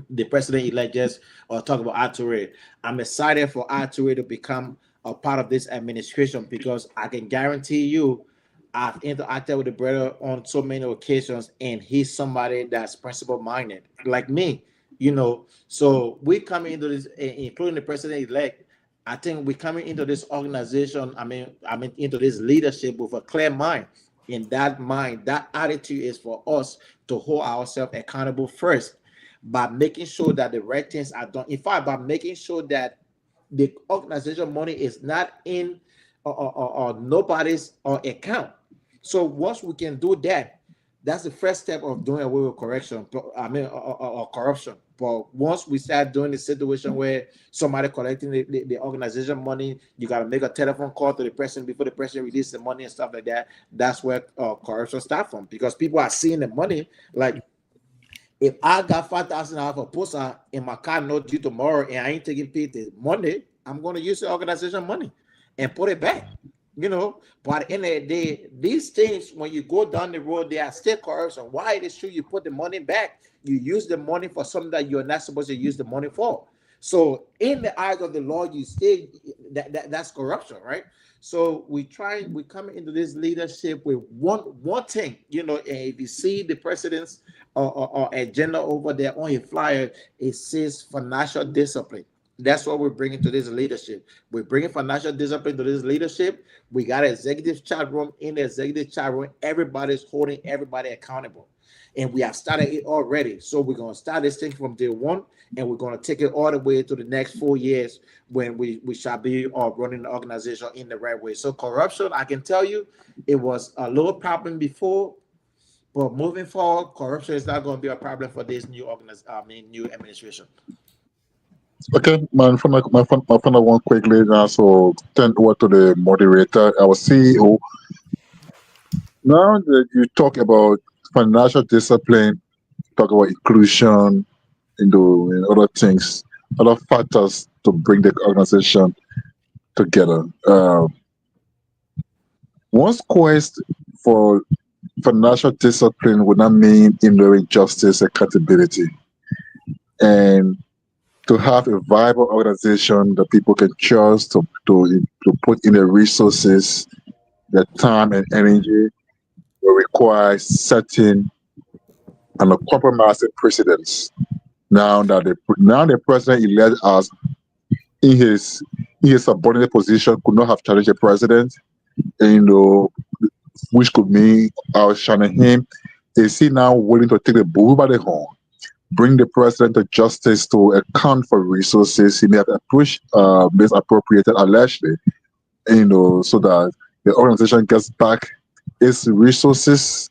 the president-elect just talk about Arture. I'm excited for Arture to become a part of this administration because I can guarantee you, I've interacted with the brother on so many occasions, and he's somebody that's principle-minded, like me. So we coming into this, including the president-elect. I think we coming into this organization. I mean, into this leadership with a clear mind. In that mind, that attitude is for us to hold ourselves accountable first, by making sure that the right things are done. In fact, by making sure that the organization money is not in or nobody's account. So once we can do that, that's the first step of doing away with corruption. Corruption. But once we start doing the situation where somebody collecting the organization money, you got to make a telephone call to the president before the president releases the money and stuff like that. That's where corruption starts from, because people are seeing the money. Like, if I got $5,000 for Pocsa in my car not due tomorrow and I ain't taking paid the Monday, I'm going to use the organization money and put it back. But at the end of the day, these things, when you go down the road, they are still corruption. Why it is true you put the money back, you use the money for something that you're not supposed to use the money for. So in the eyes of the law, you still that's corruption, right? So we come into this leadership with one thing, and if you see the president's or agenda over there on your flyer, it says financial discipline. That's what we're bringing to this leadership. We're bringing financial discipline to this leadership. We got an executive chat room. In the executive chat room, everybody's holding everybody accountable. And we have started it already. So we're going to start this thing from day one, and we're going to take it all the way to the next 4 years when we shall be running the organization in the right way. So corruption, I can tell you, it was a little problem before, but moving forward, corruption is not going to be a problem for this new new administration. Okay, my friend, I want quickly now. So turn over to the moderator, our CEO. Now that you talk about financial discipline, talk about inclusion, and other things, other factors to bring the organization together. One's quest for financial discipline would not mean ignoring justice, accountability, and to have a viable organization that people can trust to put in the resources, their time and energy will require setting and compromising precedents. Now that the president elect us in his subordinate position could not have challenged the president, and, which could mean outshining him. Is he now willing to take the bull by the horn bring the president to justice to account for resources he may have misappropriated allegedly, so that the organization gets back its resources,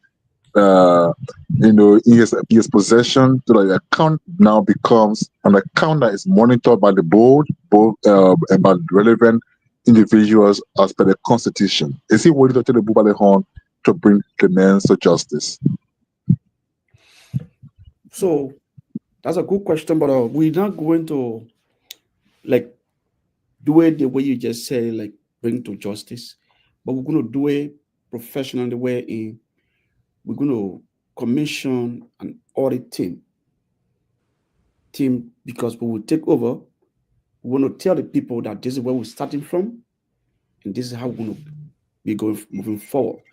in his possession, so that the account now becomes an account that is monitored by the board, and by relevant individuals as per the constitution. Is he willing to take the bull by the horn to bring the man to justice? So that's a good question, but we're not going to do it the way you just said, like bring to justice, but we're going to do it professionally, where we're going to commission an audit team, because we will take over. We want to tell the people that this is where we're starting from, and this is how we're going to be moving forward.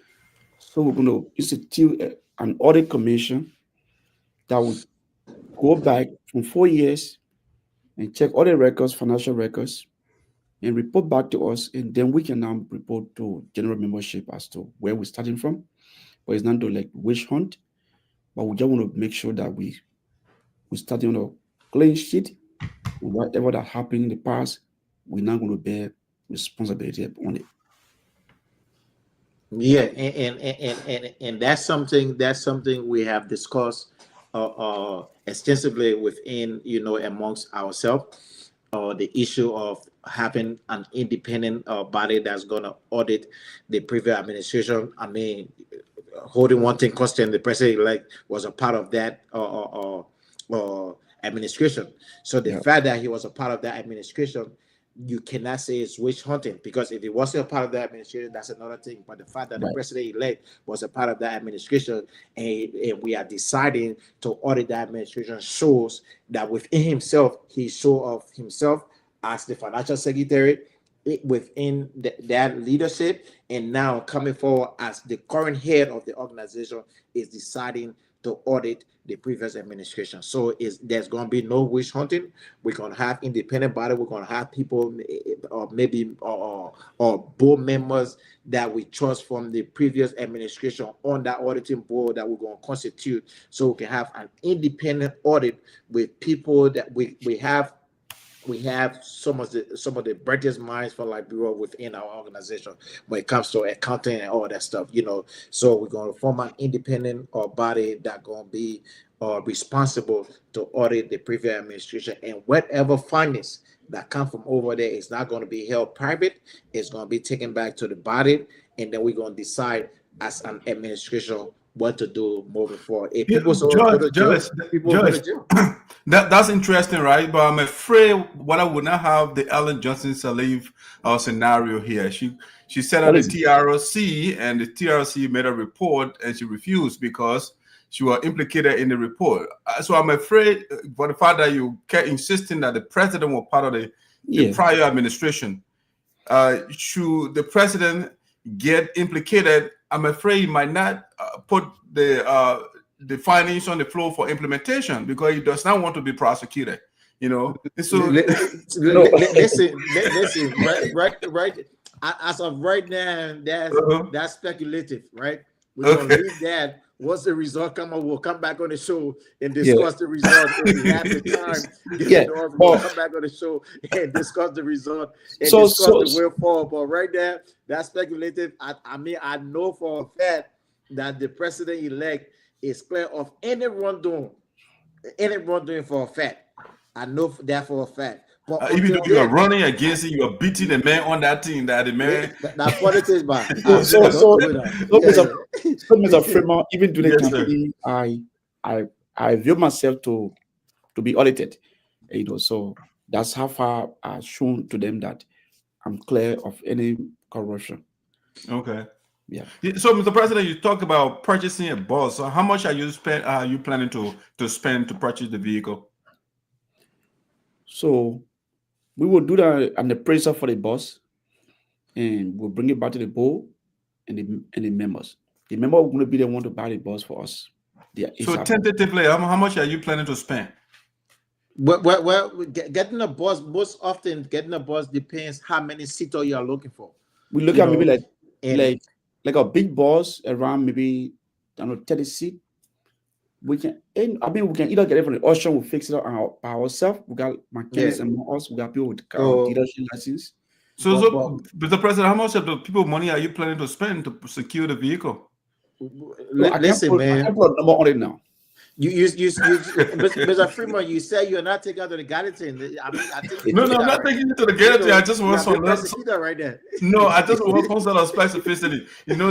So we're going to institute an audit commission that will go back from 4 years and check all the records, financial records, and report back to us, and then we can now report to general membership as to where we're starting from. But it's not to witch hunt, but we just want to make sure that we're starting on a clean sheet. Whatever that happened in the past, we're not going to bear responsibility on it. Yeah, and that's something we have discussed extensively within, amongst ourselves. The issue of having an independent body that's going to audit the previous administration. I mean, holding one thing constant, the president-elect was a part of that administration. So the fact that he was a part of that administration, you cannot say it's witch hunting, because if he wasn't a part of that administration, that's another thing. But the fact that the president-elect was a part of that administration, and we are deciding to audit that administration, shows that within himself, he showed of himself as the financial secretary within that leadership, and now coming forward as the current head of the organization is deciding to audit the previous administration. So there's going to be no witch hunting. We're going to have independent body. We're going to have people, or maybe or board members that we trust from the previous administration on that auditing board that we're going to constitute, so we can have an independent audit with people that we have. We have some of the brightest minds for Liberia within our organization when it comes to accounting and all that stuff, So we're going to form an independent body that's going to be responsible to audit the previous administration, and whatever findings that come from over there is not going to be held private. It's going to be taken back to the body, and then we're going to decide as an administration what to do moving forward. If people go to jail. That's interesting, right? But I'm afraid what I would not have the Ellen Johnson Sirleaf scenario here. She said at the TRC, and the TRC made a report, and she refused because she was implicated in the report. So I'm afraid for the fact that you kept insisting that the president was part of the prior administration. Should the president get implicated, I'm afraid he might not put the findings on the floor for implementation, because he does not want to be prosecuted. So listen. Right. As of right now, that's speculative, right? We're gonna leave that. Once the result come up, we'll come back on the show and discuss the result. If we have the time, we'll come back on the show and discuss the result and discuss the way forward. But right now, that's speculative. I mean, I know for a fact that the president-elect is clear of any wrongdoing for a fact. I know that for a fact. But even though you are running against it, you are beating the man on that team. That the man. That's politics, man. Mr. Freeman, even during the campaign, I view myself to be audited. So that's how far I've shown to them that I'm clear of any corruption. Okay. Yeah. So, Mr. President, you talked about purchasing a bus. So how much are you planning to spend to purchase the vehicle? So we will do an appraisal for the bus, and we'll bring it back to the board and the members. The member will going to be the one to buy the bus for us. So tentatively, how much are you planning to spend? Well, getting a bus, most often getting a bus depends how many seater you are looking for. We look at maybe like a big bus around maybe 30 seat. we can, I mean, we can either get it from the auction, we fix it by ourselves. We got mechanics among us, we got people with dealership license. So, Mr. President, how much of the people money are you planning to spend to secure the vehicle? Listen, man. I can't put a number on it now. Mr. Freeman, you say you're not taking out to the Gallatin. I think no, I'm not taking you to the Gallatin. I just want some right there. No, I just want some sort of specificity. You know,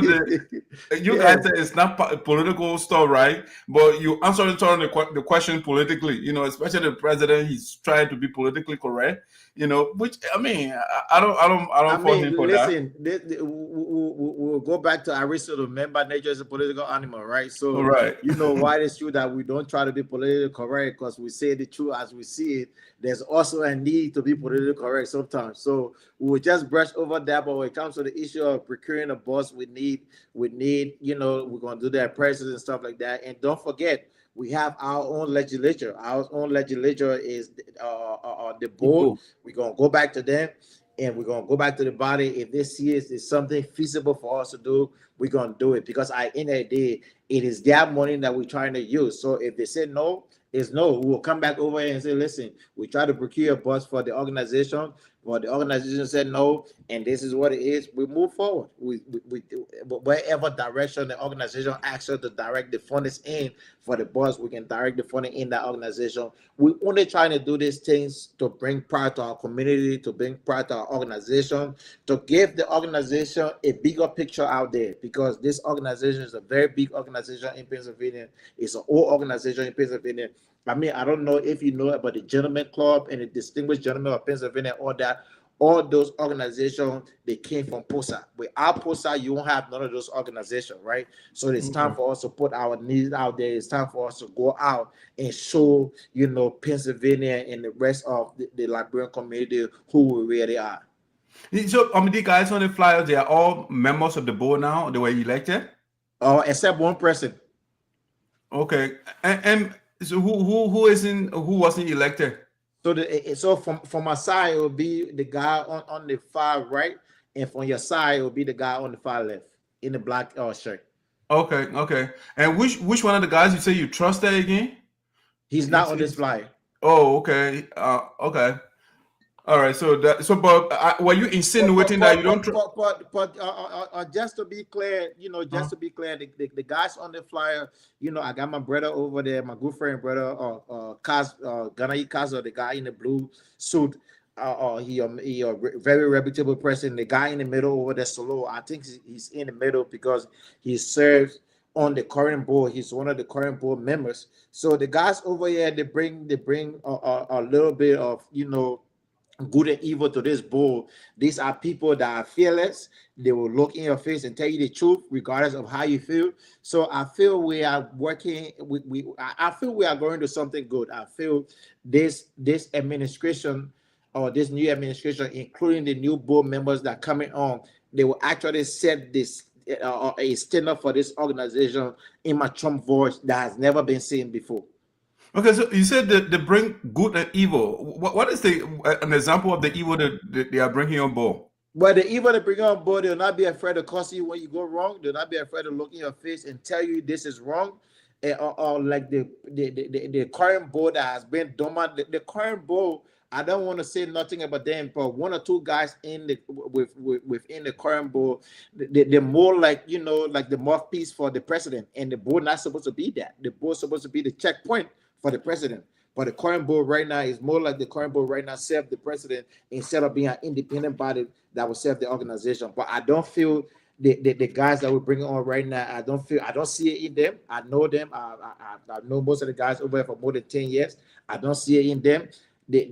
you guys say it's not political stuff, right? But you answer the question politically. You know, especially the president, he's trying to be politically correct. You know, which I mean, I don't fault him for that. Listen, we'll go back to Aristotle. Remember, nature is a political animal, right? So, you know why it's true that we don't try to be politically correct, because we say the truth as we see it. There's also a need to be politically correct sometimes. So we will just brush over that. But when it comes to the issue of procuring a bus, we need, you know, we're gonna do that presses and stuff like that. And don't forget, we have our own legislature. Our own legislature is the board. We're going to go back to them, and we're going to go back to the body. If they see it is something feasible for us to do, we're going to do it. Because at the end of the day, it is their money that we're trying to use. So if they say no, it's no. We will come back over here and say, listen, we try to procure a bus for the organization. Well, the organization said no, and this is what it is. We move forward. We wherever direction the organization asks us to direct the funding in for the bus, we can direct the funding in that organization. We're only trying to do these things to bring pride to our community, to bring pride to our organization, to give the organization a bigger picture out there, because this organization is a very big organization in Pennsylvania. It's an old organization in Pennsylvania. I mean, I don't know if you know about the Gentleman Club and the Distinguished Gentlemen of Pennsylvania, all those organizations, they came from Pocsa. Without Pocsa, you won't have none of those organizations, right? So it's time for us to put our needs out there. It's time for us to go out and show, you know, Pennsylvania and the rest of the Liberian community who we really are. So, I mean, the guys on the flyers, they are all members of the board now. They were elected? Except one person. Okay, and so who wasn't elected? So from my side, it will be the guy on the far right, and from your side, it will be the guy on the far left in the black shirt. Okay. And which one of the guys you say you trusted again? He's not on this flyer. Oh, okay. Okay. All right. But were you insinuating that you don't? But just to be clear, you know, the guys on the flyer, you know, I got my brother over there, my good friend brother, Ganayi Kazo, the guy in the blue suit. He a very reputable person. The guy in the middle over there, Solo, I think he's in the middle because he serves on the current board. He's one of the current board members. So the guys over here, they bring a little bit of, you know, good and evil to this board. These are people that are fearless. They will look in your face and tell you the truth, regardless of how you feel. So I feel we are working. I feel we are going to something good. I feel this administration, or this new administration, including the new board members that are coming on, they will actually set this a standard for this organization in my Trump voice that has never been seen before. Okay, so you said that they bring good and evil. What is an example of the evil that they are bringing on board? Well, the evil they bring on board, they'll not be afraid to cuss you when you go wrong. They'll not be afraid to look in your face and tell you this is wrong. Or like the current board that has been dormant. The current board, I don't want to say nothing about them, but one or two guys within the current board, they're more like, you know, like the mouthpiece for the president, and the board not supposed to be that. The board supposed to be the checkpoint for the president. But the current board right now is more like the current board right now serve the president instead of being an independent body that will serve the organization. But I don't feel the guys that we're bringing on right now, I don't see it in them. I know them. I know most of the guys over there for more than 10 years. I don't see it in them.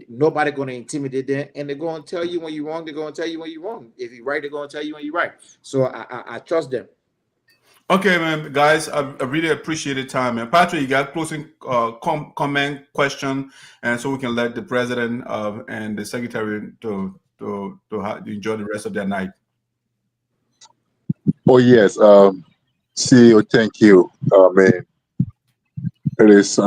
Nobody going to intimidate them, and they're going to tell you when you're wrong. They're going to tell you when you're wrong. If you're right, they're going to tell you when you're right. So I trust them. Okay, man, guys, I really appreciate the time, man. Patrick, you got closing comment, question, and so we can let the president and the secretary to enjoy the rest of their night. Oh yes, CEO, thank you, man. It is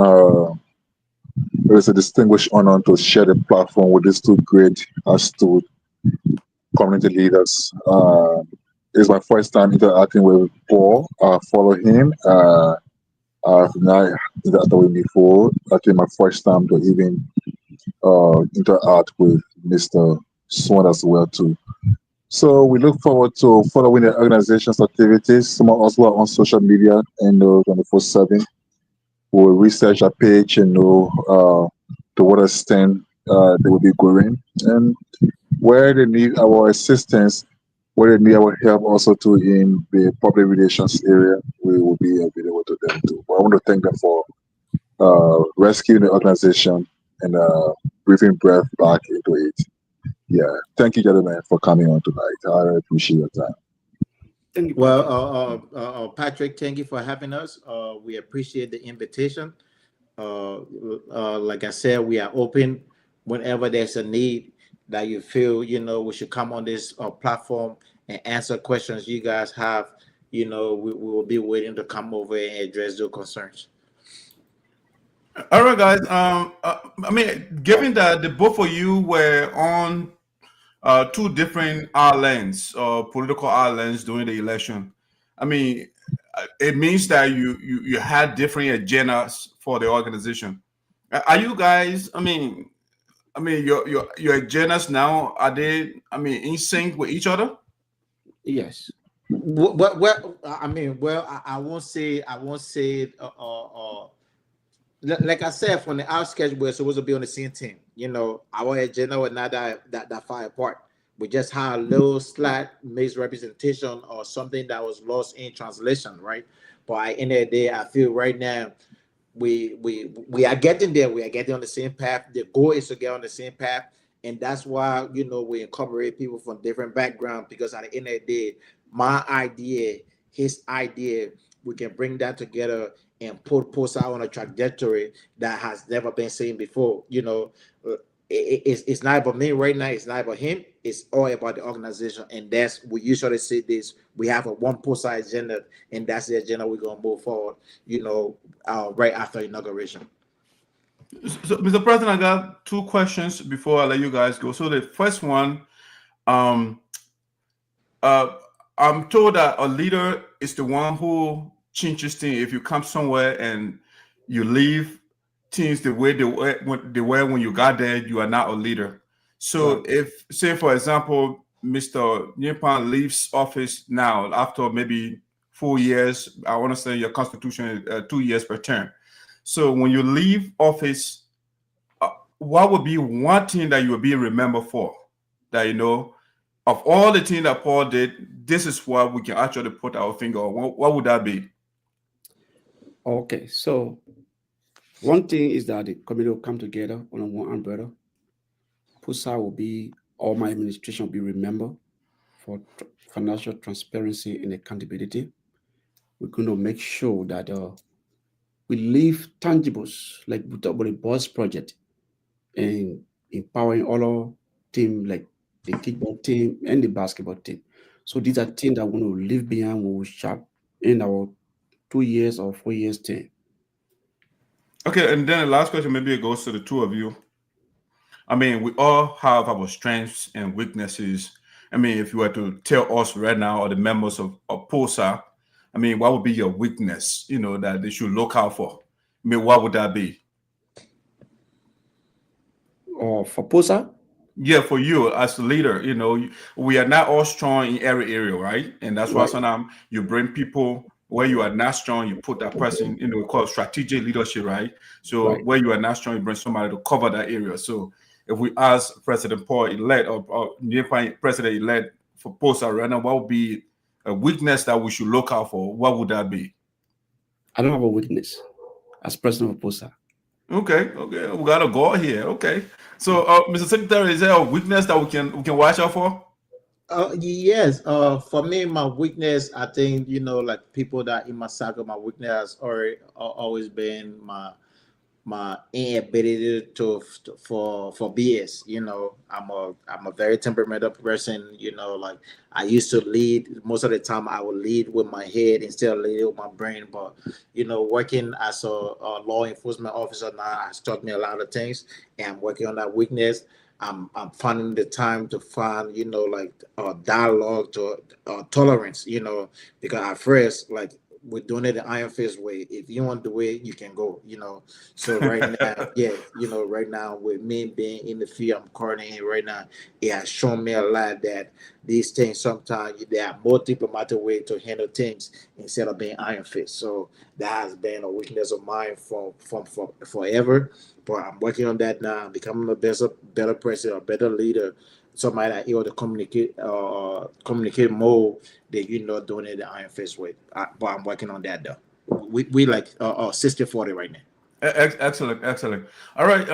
a distinguished honor to share the platform with these two great astute community leaders. It's my first time interacting with Paul. Follow him. I've not interacted with before. I think my first time to even interact with Mr. Swan as well too. So we look forward to following the organization's activities. Some of us who are on social media and 24/7 will research our page and know to what extent they will be growing and where they need our assistance, where they need our help also too in the public relations area. We will be available to them too. But I want to thank them for rescuing the organization and breathing breath back into it. Yeah, thank you, gentlemen, for coming on tonight. I really appreciate your time. Thank you, Patrick. Well, Patrick, thank you for having us. We appreciate the invitation. Like I said, we are open whenever there's a need that you feel, we should come on this platform and answer questions you guys have. We will be waiting to come over and address your concerns. All right, guys. I mean, given that the both of you were on two different islands, political islands during the election, I mean, it means that you had different agendas for the organization. Are you guys? I mean, your agendas now, are they? I mean, in sync with each other? Yes. Well, I won't say. Like I said, from the outskirts, we're supposed to be on the same team. Our agenda was not that far apart. We just had a little slight misrepresentation or something that was lost in translation, right? But at the end of the day, I feel right now we are getting there. We are getting on the same path. The goal is to get on the same path, and that's why we incorporate people from different backgrounds, because at the end of the day, my idea, his idea, we can bring that together and put Pocsa on a trajectory that has never been seen before. It's not about me right now. It's not about him. It's all about the organization, and that's, we usually say this. We have a one Pocsa agenda, and that's the agenda we're gonna move forward. Right after inauguration. So, Mr. President, I got two questions before I let you guys go. So the first one, I'm told that a leader is the one who changes things. If you come somewhere and you leave things the way they were when you got there, you are not a leader. So if, say, for example, Mr. Nyenpan leaves office now after maybe 4 years, I want to say your constitution is 2 years per term. So when you leave office, what would be one thing that you would be remembered for? That, of all the things that Paul did, this is what we can actually put our finger on. What would that be? Okay, so one thing is that the committee will come together under one umbrella. Pocsa will be, all my administration will be remembered for financial transparency and accountability. We're going to make sure that we leave tangibles, like with the BOSS project, and empowering all our team, like the kickball team and the basketball team. So these are things that we will leave behind when we sharp in our 2 years or 4 years time. Okay, and then the last question, maybe it goes to the two of you. I mean, we all have our strengths and weaknesses. I mean, if you were to tell us right now, or the members of Pocsa, I mean, what would be your weakness, that they should look out for? I mean, what would that be? Or for Pocsa? Yeah, for you as a leader, we are not all strong in every area, right? And that's why sometimes you bring people where you are not strong, you put that person, we call it strategic leadership, right? So where you are not strong, you bring somebody to cover that area. So if we ask President Paul elect or Nyenpan President elect for Pocsa right now, what would be a weakness that we should look out for? What would that be? I don't have a weakness as president of Pocsa. Okay, we got a goal here. Okay, so Mr. Secretary, is there a weakness that we can watch out for? Yes. For me, my weakness, I think, like people that in my circle, my weakness has always been my inability for BS. I'm a very temperamental person. Like I used to lead. Most of the time I would lead with my head instead of leading with my brain. But working as a law enforcement officer now has taught me a lot of things, and I'm working on that weakness. I'm finding the time to find dialogue to tolerance. Because at first, like we're doing it the Iron Fist way. If you want the way, you can go, So right now, yeah, right now with me being in the field, I'm coordinating right now. It has shown me a lot that these things sometimes there are more diplomatic way to handle things instead of being Iron Fist. So that has been a weakness of mine from forever. But I'm working on that now, becoming a better president, a better leader, somebody that able to communicate more than doing it the Iron Fist way. But I'm working on that though. We like 60-40 right now. Excellent. All right,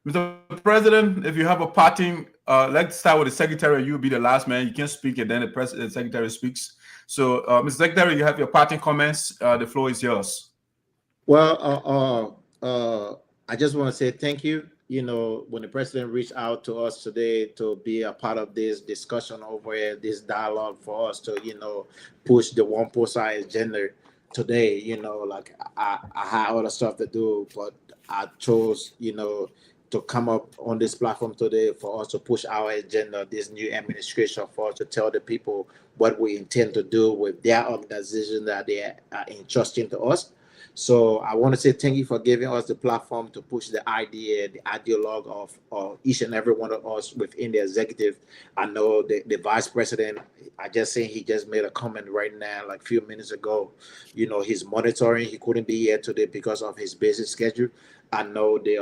Mr. President, if you have a parting, let's start with the secretary. You'll be the last man. You can speak, and then the secretary speaks. So, Mr. Secretary, you have your parting comments. The floor is yours. Well, I just want to say thank you. When the president reached out to us today to be a part of this discussion over here, this dialogue for us to, push the one Pocsa agenda today, like I had other stuff to do, but I chose, to come up on this platform today for us to push our agenda, this new administration, for us to tell the people what we intend to do with their organization that they are entrusting to us. So I want to say thank you for giving us the platform to push the idea, the ideologue of each and every one of us within the executive. I know the vice president, I just seen he just made a comment right now, like a few minutes ago. He's monitoring. He couldn't be here today because of his busy schedule. I know the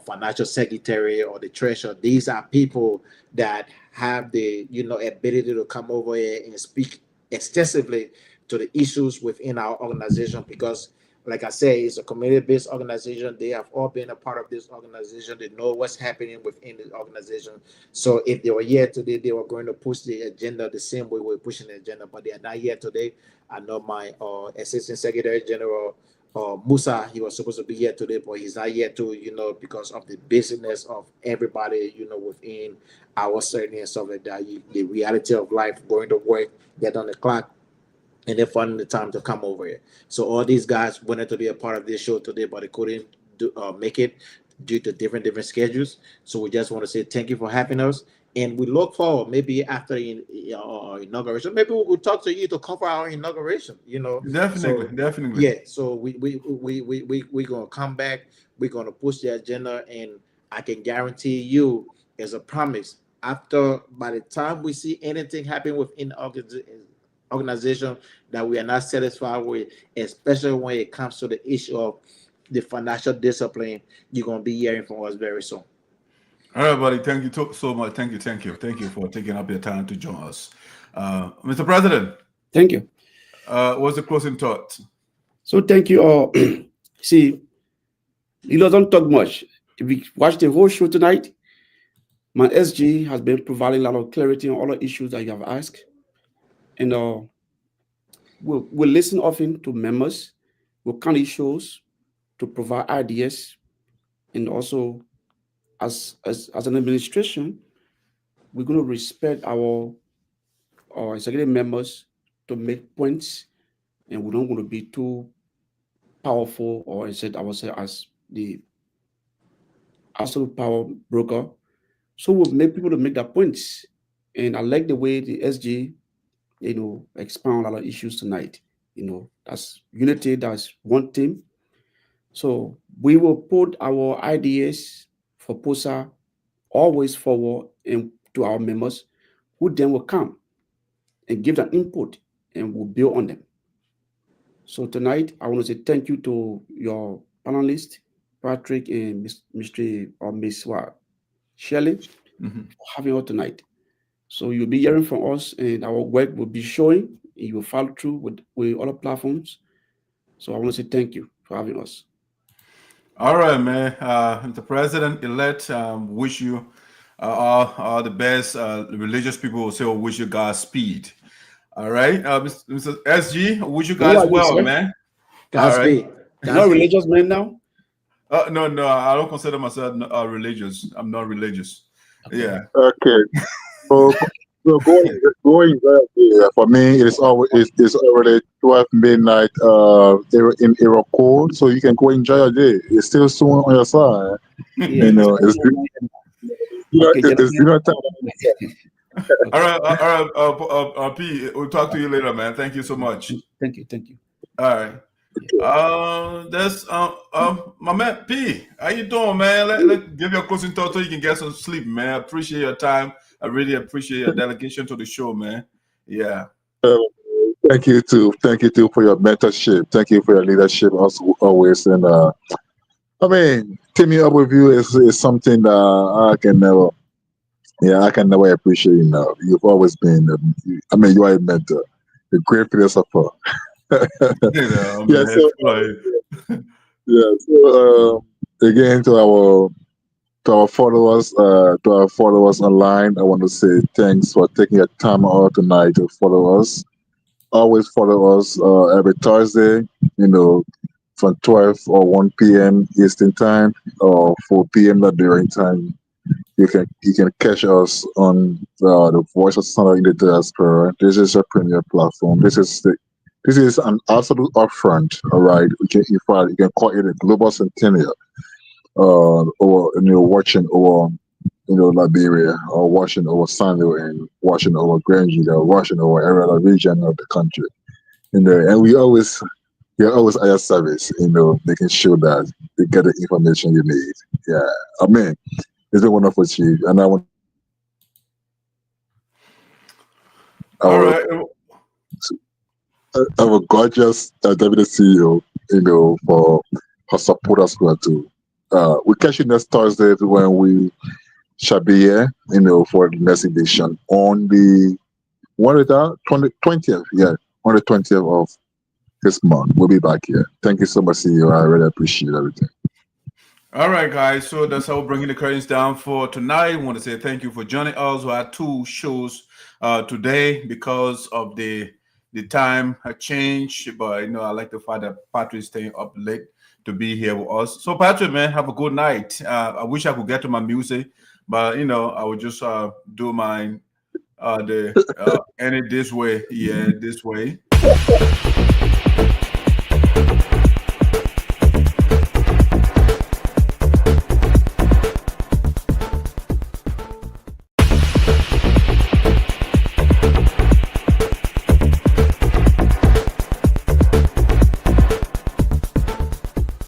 financial secretary or the treasurer. These are people that have the ability to come over here and speak extensively to the issues within our organization, because like I say, it's a community-based organization. They have all been a part of this organization. They know what's happening within the organization. So if they were here today, they were going to push the agenda the same way we're pushing the agenda, but they are not here today. I know my Assistant Secretary General, Musa, he was supposed to be here today, but he's not here too, because of the busyness of everybody, within our certainty and stuff like that. The reality of life, going to work, get on the clock, and then finding the time to come over here. So all these guys wanted to be a part of this show today, but they couldn't make it due to different schedules. So we just want to say thank you for having us, and we look forward maybe after inauguration, maybe we'll talk to you to cover our inauguration. Definitely. Yeah. So we're gonna come back. We're gonna push the agenda, and I can guarantee you, as a promise, by the time we see anything happen within organization that we are not satisfied with, especially when it comes to the issue of the financial discipline, you're going to be hearing from us very soon. All right, buddy. Thank you so much. Thank you for taking up your time to join us. Mr. President. Thank you. What's the closing thought? So thank you all. See, you don't talk much. If you watch the whole show tonight, my SG has been providing a lot of clarity on all the issues that you have asked. And we'll listen often to members. We'll count shows to provide ideas. And also, as an administration, we're going to respect our executive members to make points. And we're not going to be too powerful or set ourselves as the absolute power broker. So we'll make people to make their points. And I like the way the SG expound a lot of issues tonight. That's unity, that's one team. So we will put our ideas for Pocsa always forward and to our members, who then will come and give them input, and we'll build on them. So tonight, I want to say thank you to your panelists, Patrick and Miss Shelley, for having us tonight. So you'll be hearing from us, and our work will be showing. You will follow through with other platforms. So I want to say thank you for having us. All right, man. The President-elect, wish you all the best. Religious people will say, wish you Godspeed. All right, Mr. SG, wish you guys well, man. Godspeed. Right. You're not a religious man now? No, I don't consider myself religious. I'm not religious. Okay. Yeah. Okay. So going for me, it's already 12 midnight in Europe code, so you can go enjoy your day. It's still soon on your side. Yeah. It's dinner time. All right, P. We'll talk to you later, man. Thank you so much. Thank you. All right. That's my man P. How you doing, man? Let give your closing thought so you can get some sleep, man. I appreciate your time. I really appreciate your delegation to the show, man. Yeah. Thank you too. Thank you too for your mentorship. Thank you for your leadership also always. And I mean, teaming up with you is something that I can never appreciate enough. You've always been. You are a mentor, a great philosopher. Yeah. So again to our followers online, I want to say thanks for taking your time out tonight to follow us. Always follow us every Thursday, from 12 or 1 p.m. Eastern time or 4 p.m. Liberian time. You can catch us on the Voice of SINOE in the Diaspora. This is a premier platform. This is an absolute upfront. All right, you can call it a global centennial. Or watching over Liberia, or watching over SINOE, and watching over Grange, or watching over every other region of the country. And we're always at your service, making sure that you get the information you need. Yeah, I mean, it's been wonderful, Chief, and I want. Our gorgeous Deputy CEO, for her support as well too. We'll catch you next Thursday when we shall be here, for the next edition on the 20th. Yeah, on the 20th of this month. We'll be back here. Thank you so much, CEO. I really appreciate everything. All right, guys. So that's how we're bringing the curtains down for tonight. I want to say thank you for joining us. We had 2 shows today because of the time change, but I like the fact that Patrick is staying up late to be here with us. So Patrick, man, have a good night. I wish I could get to my music, but I would just do mine end it this way. Yeah, this way.